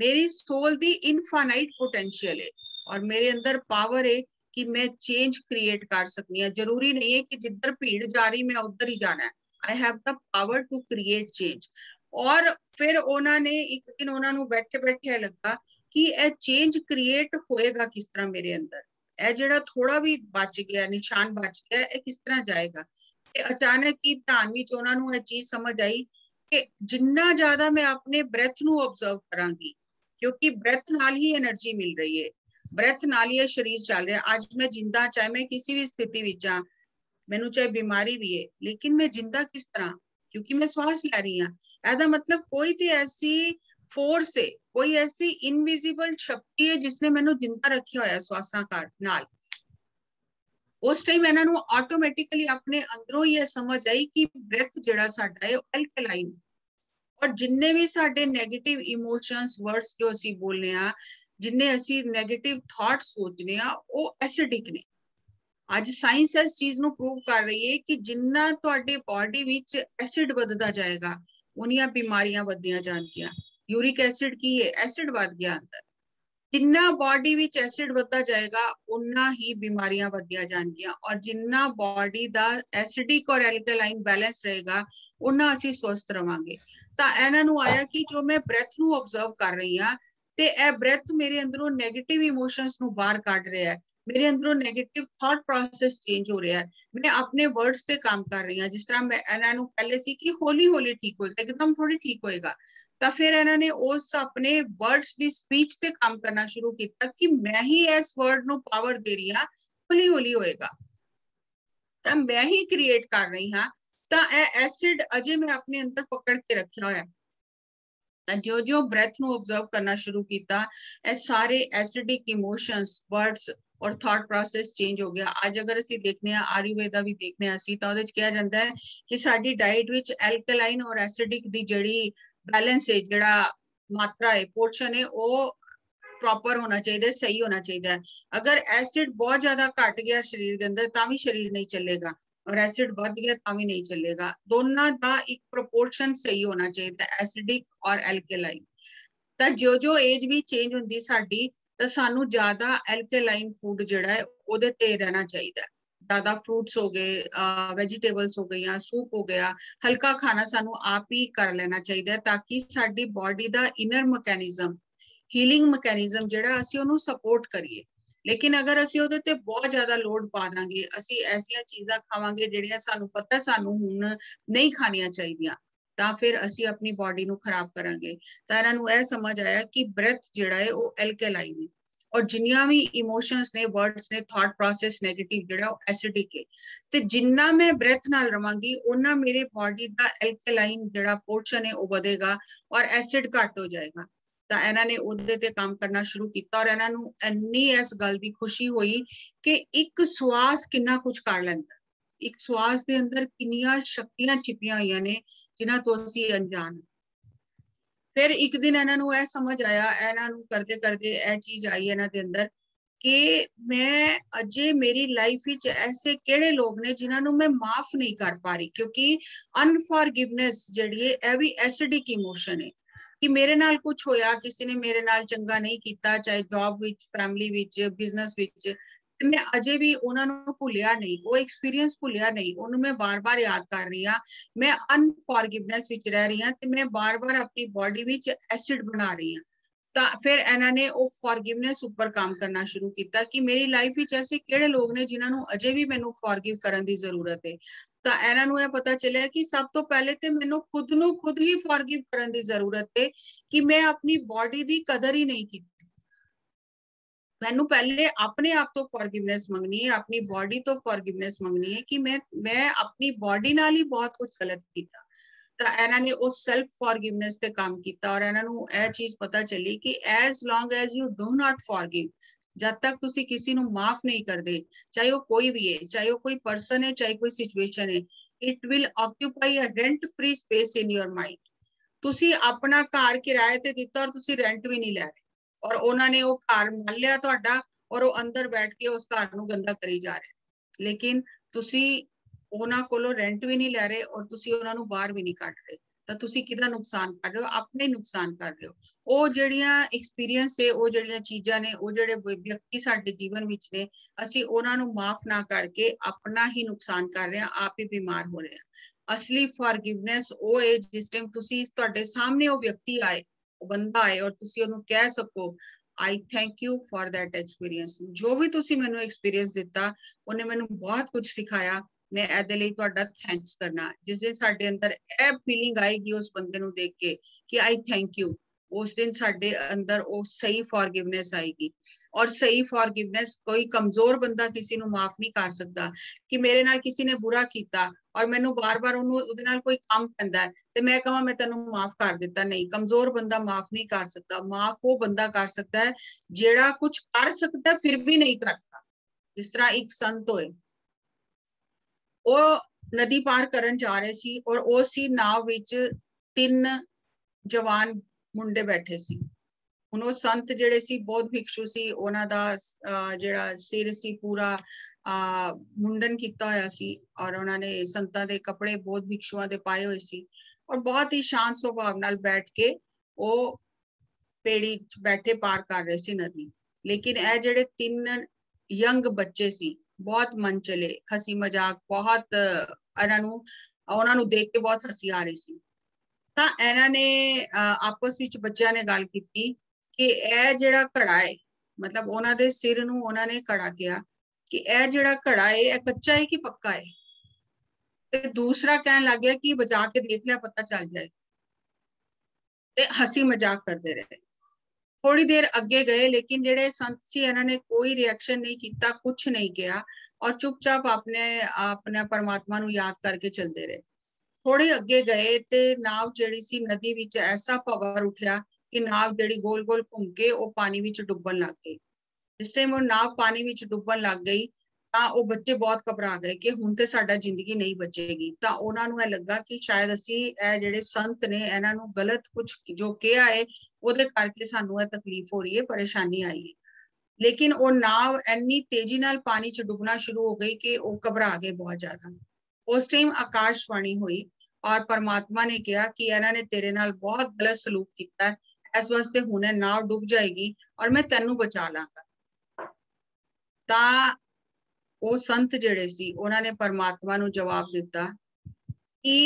मेरी सोल दी इनफाइनाइट पोटेंशियल है, और मेरे अंदर पावर है कि मैं चेंज क्रिएट कर सकती हूँ। जरूरी नहीं है कि जिधर भीड़ जा रही मैं उधर ही जाना है। I have the power to create change. और फिर उन्होंने एक दिन उन्होंने बैठे बैठे लगा कि यह चेंज क्रिएट होएगा किस तरह मेरे अंदर, यह जो थोड़ा भी बच गया, निशान बच गया, यह किस तरह जाएगा। अचानक ही ध्यान विच उन्हां नूं यह चीज समझ आई कि जिन्ना ज्यादा मैं अपने ब्रैथ नूं ऑब्जर्व करांगी, क्योंकि ब्रैथ नाल ही एनर्जी मिल रही है, ब्रैथ नाल ही शरीर चल रहा है। आज मैं जिंदा, चाहे मैं किसी भी स्थिति विच आ, मैनू चाहे बीमारी भी है, लेकिन मैं जिंदा किस तरह, क्योंकि मैं श्वास लै रही हाँ। ऐसा मतलब कोई तो ऐसी फोर्स है, कोई ऐसी इनविजिबल शक्ति है जिसने मैनू जिंदा रखा होया श्वासां नाल। उस टाइम इन्हों ऑटोमैटिकली अपने अंदरों ही समझ आई कि ब्रैथ जिहड़ा साडा है अल्कलाइन, और जिन्ने भी साडे नेगेटिव इमोशंस वर्ड्स जो असी बोलने आ, जिन्ने असी नेगेटिव थॉट सोचने आ, वो एसिडिक ने। आज साइंस इस चीज नूं प्रूव कर रही है कि जिन्ना तुहाडे बॉडी विच एसिड वधदा जाएगा, उन्नियां बीमारियां वधदियां जाणगियां। यूरिक एसिड की है, एसिड वध गया अंदर। जिन्ना बॉडी विच एसिड वधदा जाएगा उन्ना ही बीमारियां वधिया जाणगियां, और जिन्ना बॉडी दा एसिडिक और एल्कलाइन बैलेंस रहेगा उन्ना असी स्वस्थ रवांगे। तां इन्हां नूं आया कि जो मैं ब्रैथ नूं ऑब्जर्व कर रही हां, ते ए ब्रैथ मेरे अंदरों नेगेटिव इमोशंस नूं बाहर कढ रहा है, मेरे अंदरों नेगेटिव थॉट प्रोसेस चेंज हो रहा है। मैं अपने वर्ड्स से काम कर रही हूं, जिस तरह मैं इन्हां नूं पहले सी कि हौली हौली ठीक होएगा, एकदम थोड़ी ठीक होएगा। तो फिर इन्होंने उस अपने वर्ड्स की स्पीच से काम करना शुरू किया कि मैं ही इस वर्ड नु पावर दे रही हाँ, हौली हौली होएगा। ਤਾਂ ਮੈਂ ਹੀ ਕ੍ਰੀਏਟ ਕਰ ਰਹੀ ਹਾਂ, ਤਾਂ ਇਹ ਐਸਿਡ ਅਜੇ ਮੈਂ ਆਪਣੇ ਅੰਦਰ ਪਕੜ ਕੇ ਰੱਖਿਆ ਹੋਇਆ। ਤਾਂ ਜੋ ਬ੍ਰੈਥ ਨੂੰ ਆਬਜ਼ਰਵ ਕਰਨਾ ਸ਼ੁਰੂ ਕੀਤਾ, ਇਹ ਸਾਰੇ ਐਸਿਡਿਕ ਇਮੋਸ਼ਨਸ, ਵਰਡਸ ਔਰ ਥਾਟ ਪ੍ਰੋਸੈਸ ਚੇਂਜ ਹੋ ਗਿਆ। ਅੱਜ ਅਗਰ ਅਸੀਂ ਦੇਖਨੇ ਆ, ਆਯੁਰਵੇਦਾ ਵੀ ਦੇਖਨੇ ਆ ਅਸੀਂ, ਤਾਂ ਉਹਦੇ ਚ ਕਿਹਾ ਜਾਂਦਾ ਹੈ ਕਿ ਸਾਡੀ ਡਾਈਟ ਵਿੱਚ ਐਲਕਲਾਈਨ ਔਰ ਐਸਿਡਿਕ ਦੀ ਜਿਹੜੀ बैलेंस है, जड़ा मात्रा है, पोर्शन है, वो प्रॉपर होना चाहिए, सही होना चाहिए। अगर एसिड बहुत ज्यादा घट गया शरीर के अंदर ता भी शरीर नहीं चलेगा, और एसिड बढ़ गया ता भी नहीं चलेगा। दोनों का एक प्रोपोर्शन सही होना चाहिए, एसिडिक और एल्केलाइन। ਤਾਂ ਜੋ ਏਜ ਵੀ ਚੇਂਜ ਹੁੰਦੀ ਸਾਡੀ, ਤਾਂ ਸਾਨੂੰ ਜ਼ਿਆਦਾ ਐਲਕਲਾਈਨ ਫੂਡ ਜਿਹੜਾ ਹੈ ਉਹਦੇ ਤੇ ਰਹਿਣਾ ਚਾਹੀਦਾ ਹੈ। ज्यादा फ्रूट्स हो गए, वेजिटेबल्स हो गई, सूप हो गया, हल्का खाना सानू आप ही कर लेना चाहिए, ताकि साडी बॉडी दा इनर मैकेनिज्म, हीलिंग मैकेनिज्म जिहड़ा असीं ओनू सपोर्ट करिए। लेकिन अगर असीं ओहदे ते बहुत ज्यादा लोड पा दांगे, असीं ऐसियां चीज़ां खावांगे जिहड़ियां सानू पता सानू हुण नहीं खानियां चाहिदियां, ਤਾਂ ਫਿਰ ਅਸੀਂ ਆਪਣੀ ਬਾਡੀ ਨੂੰ ਖਰਾਬ ਕਰਾਂਗੇ। ਤਾਂ ਇਹਨਾਂ ਨੂੰ ਇਹ ਸਮਝ ਆਇਆ ਕਿ ਬ੍ਰੈਥ ਜਿਹੜਾ ਹੈ ਉਹ ਐਲਕਲਾਈਨ ਹੈ, ਔਰ ਜਿੰਨੀਆਂ ਵੀ ਇਮੋਸ਼ਨਸ ਨੇ, ਵਰਡਸ ਨੇ, ਥਾਟ ਪ੍ਰੋਸੈਸ ਨੈਗੇਟਿਵ ਜਿਹੜਾ ਉਹ ਐਸਿਡਿਕ ਹੈ। ਤੇ ਜਿੰਨਾ ਮੈਂ ਬ੍ਰੈਥ ਨਾਲ ਰਵਾਂਗੀ, ਉਹਨਾਂ ਮੇਰੇ ਬਾਡੀ ਦਾ ਐਲਕਲਾਈਨ ਜਿਹੜਾ ਪੋਰਸ਼ਨ ਹੈ ਉਹ ਵਧੇਗਾ ਔਰ ਐਸਿਡ ਘੱਟ ਹੋ ਜਾਏਗਾ। ਤਾਂ ਇਹਨਾਂ ਨੇ ਉਹਦੇ ਤੇ ਕੰਮ ਕਰਨਾ ਸ਼ੁਰੂ ਕੀਤਾ, ਔਰ ਇਹਨਾਂ ਨੂੰ ਇੰਨੀ ਇਸ ਗੱਲ ਦੀ ਖੁਸ਼ੀ ਹੋਈ ਕਿ ਇੱਕ ਸਵਾਸ ਕਿੰਨਾ ਕੁਝ ਕਰ ਲੈਂਦਾ, ਇੱਕ ਸਵਾਸ ਦੇ ਅੰਦਰ ਕਿੰਨੀਆਂ ਸ਼ਕਤੀਆਂ ਛਿਪੀਆਂ ਹੋਈਆਂ ਨੇ ਜਿਨ੍ਹਾਂ ਤੋਂ ਅਸੀਂ ਅਣਜਾਣ। ਫਿਰ ਇੱਕ ਦਿਨ ਇਹਨਾਂ ਨੂੰ ਇਹ ਸਮਝ ਆਇਆ, ਇਹਨਾਂ ਨੂੰ ਕਰਦੇ ਕਰਦੇ ਇਹ ਚੀਜ਼ ਆਈ ਇਹਨਾਂ ਦੇ ਅੰਦਰ ਕਿ ਮੈਂ ਅਜੇ ਮੇਰੀ ਲਾਈਫ ਵਿੱਚ ਐਸੇ ਕਿਹੜੇ ਲੋਕ ਨੇ ਜਿਨ੍ਹਾਂ ਨੂੰ ਮੈਂ ਮਾਫ ਨਹੀਂ ਕਰ ਪਾ ਰਹੀ, ਕਿਉਂਕਿ ਅਨਫੋਰਗਿਵਨੈਸ ਜਿਹੜੀ ਹੈ ਇਹ ਵੀ ਐਸਿਡਿਕ ਇਮੋਸ਼ਨ ਹੈ। ਕਿ ਮੇਰੇ ਨਾਲ ਕੁਝ ਹੋਇਆ, ਕਿਸੇ ਨੇ ਮੇਰੇ ਨਾਲ ਚੰਗਾ ਨਹੀਂ ਕੀਤਾ, ਚਾਹੇ ਜੌਬ ਵਿੱਚ, ਫੈਮਿਲੀ ਵਿੱਚ, ਬਿਜ਼ਨਸ ਵਿੱਚ, मैं अजे भी उन्होंने भुलिया नहीं, वो एक्सपीरियंस भुलिया नहीं, उन्होंने मैं बार बार याद कर रही हाँ, मैं अनफॉरगिवनेस विच रह रही हाँ, ते मैं बार बार अपनी बॉडी विच एसिड बना रही हाँ। तो फिर इन्होंने वो फॉरगिवनेस ऊपर काम करना शुरू किया कि मेरी लाइफ विच ऐसे किहड़े लोग ने जिन्होंने अजे भी मैनू फॉरगिव करने की जरूरत है। तो इन्होंने यह पता चलिया कि सब तो पहले तो मैनू खुद नू खुद ही फॉरगिव करने की जरूरत है कि मैं अपनी बॉडी की कदर ही नहीं की। मैनू पहले अपने आप तो फॉरगिवनेस मंगनी है, अपनी बॉडी तो फॉरगिवनेस मंगनी है कि मैं अपनी बॉडी नाल ही बहुत कुछ गलत किया। तो इन्होंने उस सेल्फ फॉरगिवनेस ते काम किया, और इन्होंने यह चीज पता चली कि as long as you do not forgive, जब तक तुसी किसी नू माफ नहीं करते, चाहे वो कोई भी है, चाहे वो कोई पर्सन है, चाहे कोई सिचुएशन है, it will occupy a rent free space in your mind. तुसी अपना घर किराए ते दिता और तुसी रेंट भी नहीं लै रहे, और उन्होंने वो घर मल लिया तुहाडा, और वो अंदर बैठ के उस घर नू गंदा करी जा रहे, लेकिन तुसी उन्हां कोलों रेंट भी नहीं लै रहे और तुसी उन्हां नू बाहर भी नहीं कढ रहे। तो तुसी किहदा नुकसान कर रहे हो? अपने नुकसान कर रहे हो। वो जिहड़ियां एक्सपीरियंस है, वो जिहड़ियां चीज़ां ने, वो जिहड़े व्यक्ति साडे जीवन विच ने, असी उन्हां नू माफ ना करके अपना ही नुकसान कर रहे हैं, आप ही बीमार हो रहे हैं। असली फॉरगिवनेस वो है जिस टाइम तुसी तुहाडे सामने वो व्यक्ति आए, बंदा आए, और तुसी उन्हें कह सको आई thank you for that experience, जो भी तुसी मैनू एक्सपीरियंस दिता उन्हें मैनू बहुत कुछ सिखाया, मैं ਇਹਦੇ ਲਈ ਤੁਹਾਡਾ थैंक्स करना। जिस दिन साडे अंदर ਇਹ फीलिंग आएगी उस बंदे नू देख के कि आई थैंक यू, उस दिन साडे अंदर वो सही फॉरगिवनेस आएगी। और सही फॉरगिवनेस कोई कमजोर बंदा किसी नू माफ नहीं कर सकता। कि मेरे नाल किसी ने बुरा किया और मैनू बार बार उहदे नाल कोई काम पैंदा है ते मैं कहां मैं तैनू माफ कर दिता, नहीं, कमजोर बंदा माफ नहीं कर सकता। माफ वो बंदा कर सकता है जेड़ा कुछ कर सकता फिर भी नहीं करता। जिस तरह एक संत होए, वो नदी पार करन जा रहे सी, और उसी नाव विच 3 जवान मुंडे बैठे सी। हुण वो संत जिहड़े सी बौद्ध भिक्षु सी, उन्हां दा जिहड़ा सिर सी पूरा मुंडन किया होया सी, और उन्होंने संतां दे कपड़े बौद्ध भिक्षुआं दे पाए हुए सी, और बहुत ही शांत सुभाव नाल बैठ के वो पेड़ी बैठे पार कर रहे सी नदी। लेकिन ए जिहड़े 3 यंग बच्चे सी, बहुत मन चले, हसी मजाक बहुत, उन्हां नू देख के बहुत हसी आ रही सी। तां इन्हां ने आपस विच बच्चों ने गल कीती कि ए जिहड़ा घड़ा है, मतलब उन्हां दे सिर नू उन्हां ने घड़ा किया कि ए जिहड़ा घड़ा है ए कच्चा है कि पक्का है। ते दूसरा कहन लग गया कि बजा के देख लिया पता चल जाए। ते हसी मजाक करते रहे। थोड़ी देर अगे गए, लेकिन जेडे संत सी इन्होंने कोई रिएक्शन नहीं किया, कुछ नहीं किया। और चुपचाप अपने अपना परमात्मा ਨੂੰ याद करके चलते रहे। थोड़े अगे गए ते नाव ਜਿਹੜੀ ਸੀ नदी ਵਿੱਚ ऐसा ਭਵਰ उठिया कि नाव ਜਿਹੜੀ गोल गोल घूम के ਉਹ पानी ਵਿੱਚ डुबन लग गई। जिस टाइम वो नाव पानी ਵਿੱਚ डुबन लग गई ਤਾਂ ਉਹ ਬੱਚੇ ਬਹੁਤ ਘਬਰਾ ਗਏ ਕਿ ਹੁਣ ਤੇ ਸਾਡਾ ਜ਼ਿੰਦਗੀ ਨਹੀਂ ਬਚੇਗੀ। ਤਾਂ ਉਹਨਾਂ ਨੂੰ ਇਹ ਲੱਗਾ ਕਿ ਸ਼ਾਇਦ ਅਸੀਂ ਇਹ ਜਿਹੜੇ ਸੰਤ ਨੇ ਇਹਨਾਂ ਨੂੰ ਗਲਤ ਕੁਝ ਜੋ ਕਿਹਾ ਹੈ ਉਹਦੇ ਕਰਕੇ ਸਾਨੂੰ ਇਹ ਤਕਲੀਫ ਹੋ ਰਹੀ ਹੈ, ਪਰੇਸ਼ਾਨੀ ਆਈ ਹੈ। लेकिन वो नाव इन्नी तेजी नाल पानी च डुबना शुरू हो गई कि वो घबरा गए बहुत ज्यादा। उस टाइम आकाशवाणी हुई और परमात्मा ने कहा कि इन्होंने तेरे नाल बहुत गलत सलूक किया, इस वास्ते हुणे नाव डूब जाएगी और मैं तेनू बचा लांगा। ता वो संत जिहड़े सी उन्हां ने परमात्मा नू जवाब दिता कि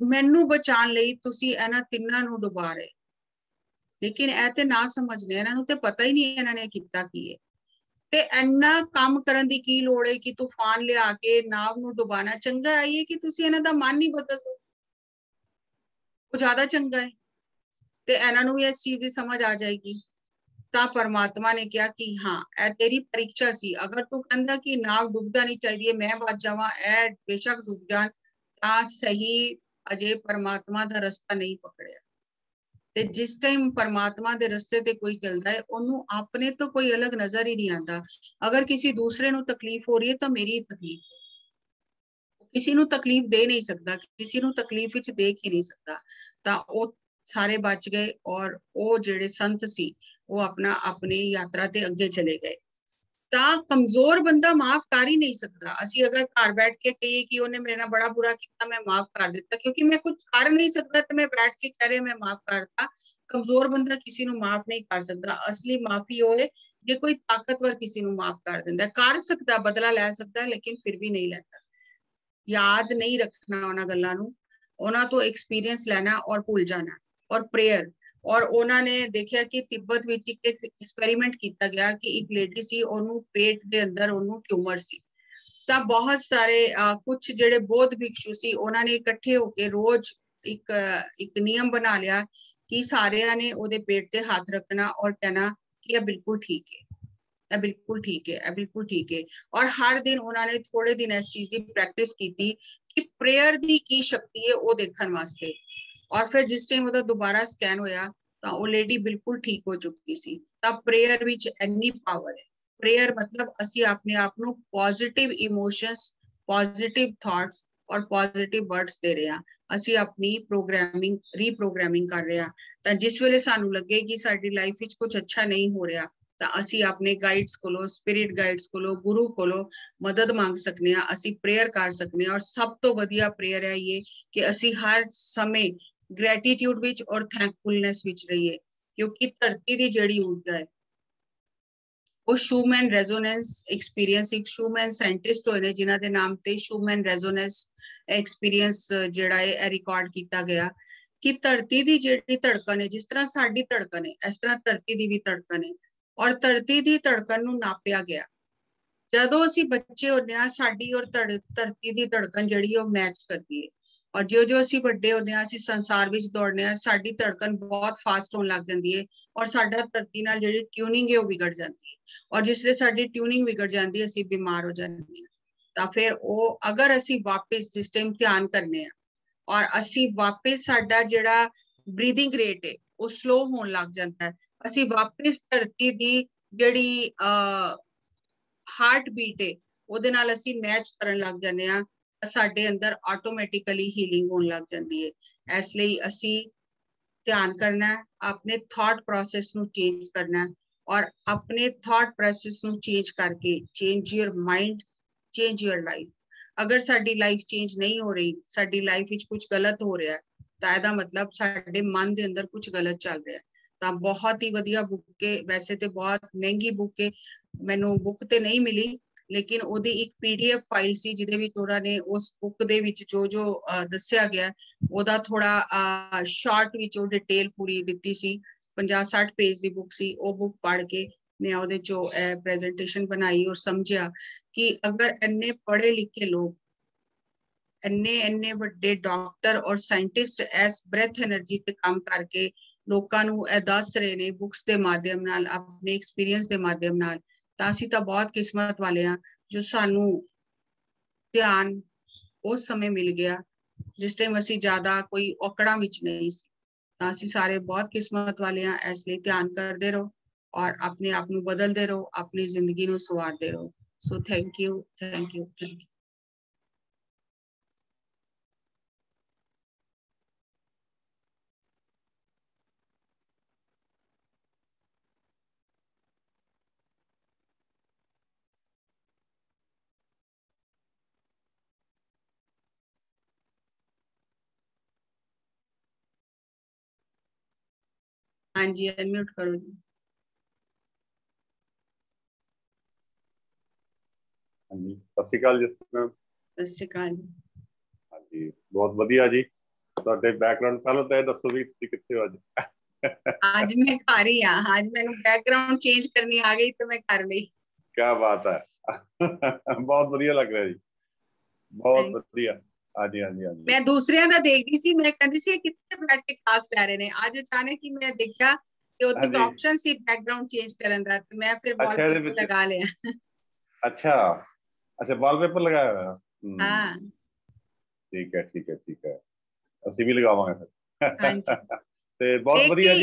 मैनू बचाने लई तुसी इन्हां तिन्नां नू डुबा रहे, लेकिन ए ते ना समझने, इन्हां नू ते पता ही नहीं इन्हां ने कीता की है। ते इन्ना काम करन दी की लोड़ है कि तूफान लिया के नाव नू डुबाना। चंगा है ये कि तुसी इन्हां दा मन ही बदल दो, वो ज्यादा चंगा है ते इन्हां नू भी इस चीज की समझ आ जाएगी। ता परमात्मा ने कहा कि हाँ ए तेरी परीक्षा सी, अगर तू कहंदा कि नाव डुबदा नहीं चाहिए मैं बच जावां, ए बेशक डुब जान, ता सही अजे परमात्मा दा रास्ता नहीं पकड़िया। ते जिस टाइम परमात्मा दे रस्ते ते कोई चलता है ओनू अपने तो कोई अलग नजर ही नहीं आता। अगर किसी दूसरे नू तकलीफ हो रही है तो मेरी तकलीफ है, किसी नू तकलीफ दे नहीं सकता, किसी नू तकलीफ विच देख ही नहीं सकता। ता ओ सारे बच गए और ओ जेड़े संत सी वो अपना अपनी यात्रा ते अगे चले गए। ता कमजोर बंदा माफ कर ही नहीं सकता। असी अगर घर बैठ के कहिए कि उन्हें मेरे नाल बड़ा बुरा किया मैं माफ कर दिता, क्योंकि मैं कुछ कर नहीं सकता तो मैं बैठ के कह रहे मैं माफ करता। कमजोर बंदा किसी नू माफ नहीं कर सकता। असली माफी होए जे कोई ताकतवर किसी नू माफ कर दिंदा, कर सकता, बदला लै सकता, लेकिन फिर भी नहीं लैता। याद नहीं रखना उन्हां गल्लां नू, उन्हां तो एक्सपीरियंस लेना और भूल जाना। और प्रेयर, और उन्होंने देखा कि तिब्बत विच एक एक्सपेरिमेंट किया गया कि एक लेडी सी ओनू पेट दे अंदर ओनू ट्यूमर सी। तां बहुत सारे कुछ जेड़े बौद्ध भिक्षु सी उन्होंने इकट्ठे होके रोज एक नियम बना लिया कि सारियां ने ओदे पेट ते हाथ रखना और कहना कि यह बिल्कुल ठीक है, यह बिल्कुल ठीक है, यह बिल्कुल ठीक है। और हर दिन उन्होंने थोड़े दिन इस चीज की प्रैक्टिस की थी कि प्रेयर दी की शक्ति है वो देखने वास्ते। और फिर जिस टाइम ओदा दोबारा स्कैन होया तो वो लेडी बिल्कुल ठीक हो चुकी सी। तब प्रेयर विच इन्नी पावर है। प्रेयर मतलब असी अपने आप नू पॉजिटिव इमोशंस, पॉजिटिव थॉट्स और पॉजिटिव वर्ड्स दे रहे हैं। असी अपनी प्रोग्रामिंग रीप्रोग्रामिंग कर रहे हैं। तो जिस वेले सानू लगे कि साडी लाइफ विच कुछ अच्छा नहीं हो रहा तो असी अपने गाइड्स कोलो, स्पिरिट गाइड्स कोलो, गुरु कोलो मदद मांग सकते हैं, असी प्रेयर कर सकते हैं। और सब तो वधिया प्रेयर है ये कि असी हर समय ग्रैटिट्यूड विच और थैंकफुलनेस विच रहिए, क्योंकि धरती दी जेड़ी ऊर्जा है वो शूमैन रेजोनेंस एक्सपीरियंस, एक शूमैन साइंटिस्ट होए ने जिन्हां दे नाम ते शूमैन रेजोनेंस एक्सपीरियंस जेड़ा है रिकॉर्ड किया गया कि धरती दी जेड़ी धड़कन है, जिस तरह साडी धड़कन है इस तरह धरती दी भी धड़कन है। और धरती दी धड़कन नू नापिया गया। जदों असीं बच्चे होने आ साडी और धरती दी धड़कन जेड़ी है मैच करती है। और जो जो असीं वड्डे होने आ, असीं संसार विच दौड़ने आ, साडी धड़कन बहुत फास्ट होने लग जाती है और साडा धरती नाल जेड़ी ट्यूनिंग है वो बिगड़ जाती है। और जिसले साडी ट्यूनिंग बिगड़ जाती है असीं बीमार हो जाते हैं। तो फिर वो अगर असीं वापस जिस टाइम ध्यान करने और असीं वापस साडा जेड़ा ब्रीदिंग रेट है वो स्लो होने लग जाता है, असीं वापस धरती दी जेड़ी हार्ट बीट है ਉਹਦੇ ਨਾਲ ਅਸੀਂ ਮੈਚ ਕਰਨ ਲੱਗ ਜਾਂਦੇ ਆ, ਸਾਡੇ ਅੰਦਰ ਆਟੋਮੈਟਿਕਲੀ ਹੀਲਿੰਗ ਹੋਣ ਲੱਗ ਜਾਂਦੀ ਹੈ। ਇਸ ਲਈ ਅਸੀਂ ਧਿਆਨ ਕਰਨਾ ਹੈ, ਆਪਣੇ ਥਾਟ ਪ੍ਰੋਸੈਸ ਨੂੰ ਚੇਂਜ ਕਰਨਾ ਹੈ और अपने थॉट प्रोसेस ਨੂੰ चेंज करके change your mind, change your life. अगर साडी लाइफ चेंज नहीं हो रही, साडी लाइफ विच कुछ गलत हो रहा है तो ਇਹਦਾ मतलब साडे मन ਦੇ अंदर कुछ गलत चल रहा है। ਤਾਂ बहुत ही वधिया बुक है, वैसे तो बहुत महंगी बुक है, मैनू बुक ते नहीं मिली लेकिन ओदी एक PDF फाइल सी जिहदे विच उन्हां ने उस बुक दे विच जो जो दस्सिया गया ओदा थोड़ा शॉर्ट विच ओ डिटेल पूरी दित्ती सी। 50-60 पेज की बुक सी। वो बुक पढ़ के मैं ਉਹਦੇ ਚੋਂ प्रेजेंटेशन बनाई और समझिया कि अगर इन्ने पढ़े लिखे लोग, इन्ने वड्डे डॉक्टर और साइंटिस्ट इस ब्रेथ एनर्जी पे काम करके लोकां नू दस रहे ने बुक्स के माध्यम नाल, अपने एक्सपीरियंस के माध्यम नाल, तां असीं तां बहुत किस्मत वाले हां जो सानू ਧਿਆਨ ਉਸ ਸਮੇਂ ਮਿਲ ਗਿਆ ਜਿਸ ਟਾਈਮ ਅਸੀਂ ਜ਼ਿਆਦਾ ਕੋਈ ਔਕੜਾਂ ਵਿੱਚ ਨਹੀਂ ਸੀ। ਤਾਂ ਅਸੀਂ ਸਾਰੇ ਬਹੁਤ ਕਿਸਮਤ ਵਾਲੇ ਹਾਂ। ਇਸ ਲਈ ਧਿਆਨ ਕਰਦੇ ਰਹੋ ਔਰ ਆਪਣੇ ਆਪ ਨੂੰ ਬਦਲਦੇ ਰਹੋ, ਆਪਣੀ ਜ਼ਿੰਦਗੀ ਨੂੰ ਸਵਾਰਦੇ ਰਹੋ। So thank you, thank you, thank you. हाँ जी, अनम्यूट करो जी। हाँ जी, सत श्री अकाल जसप्रीत मैम। सत श्री अकाल जी। हाँ जी, बहुत वधिया जी। ਤੁਹਾਡੇ ਬੈਕਗ੍ਰਾਉਂਡ ਪਹਿਲਾਂ ਤਾਂ ਇਹ ਦੱਸੋ ਵੀ ਤੁਸੀਂ ਕਿੱਥੇ ਹੋ ਅੱਜ? आज मैं खा रही हाँ, आज मैंने बैकग्राउंड चेंज करनी आ गई तो मैं कर ली। क्या बात है। बहुत ਵਧੀਆ ਲੱਗ ਰਿਹਾ ਜੀ, ਬਹੁਤ ਵਧੀਆ। हाँ जी, हाँ जी, हाँ जी। मैं दूसरिਆਂ ਦਾ ਦੇਖਦੀ ਸੀ, ਮੈਂ ਕਹਿੰਦੀ ਸੀ ਕਿੱਥੇ ਬੈਠ ਕੇ ਕਲਾਸ ਲੈ ਰਹੇ ਨੇ। ਅੱਜ ਅਚਾਨਕ ਹੀ ਮੈਂ ਦੇਖਿਆ ਕਿ ਉਹਦੇ ਵਿੱਚ ਆਪਸ਼ਨ ਸੀ ਬੈਕਗ੍ਰਾਉਂਡ ਚੇਂਜ ਕਰਨ ਦਾ, ਤੇ ਮੈਂ ਫਿਰ ਵਾਲਪੇਪਰ ਲਗਾ ਲਿਆ। अच्छा अच्छा, वालपेपर लगाया हुआ है। हाँ ठीक है, ठीक है, ठीक है, ਅਸੀਂ ਵੀ ਲਗਾਵਾਂਗੇ ਫਿਰ। हाँ जी। ਤੇ ਬਹੁਤ ਵਧੀਆ ਜੀ।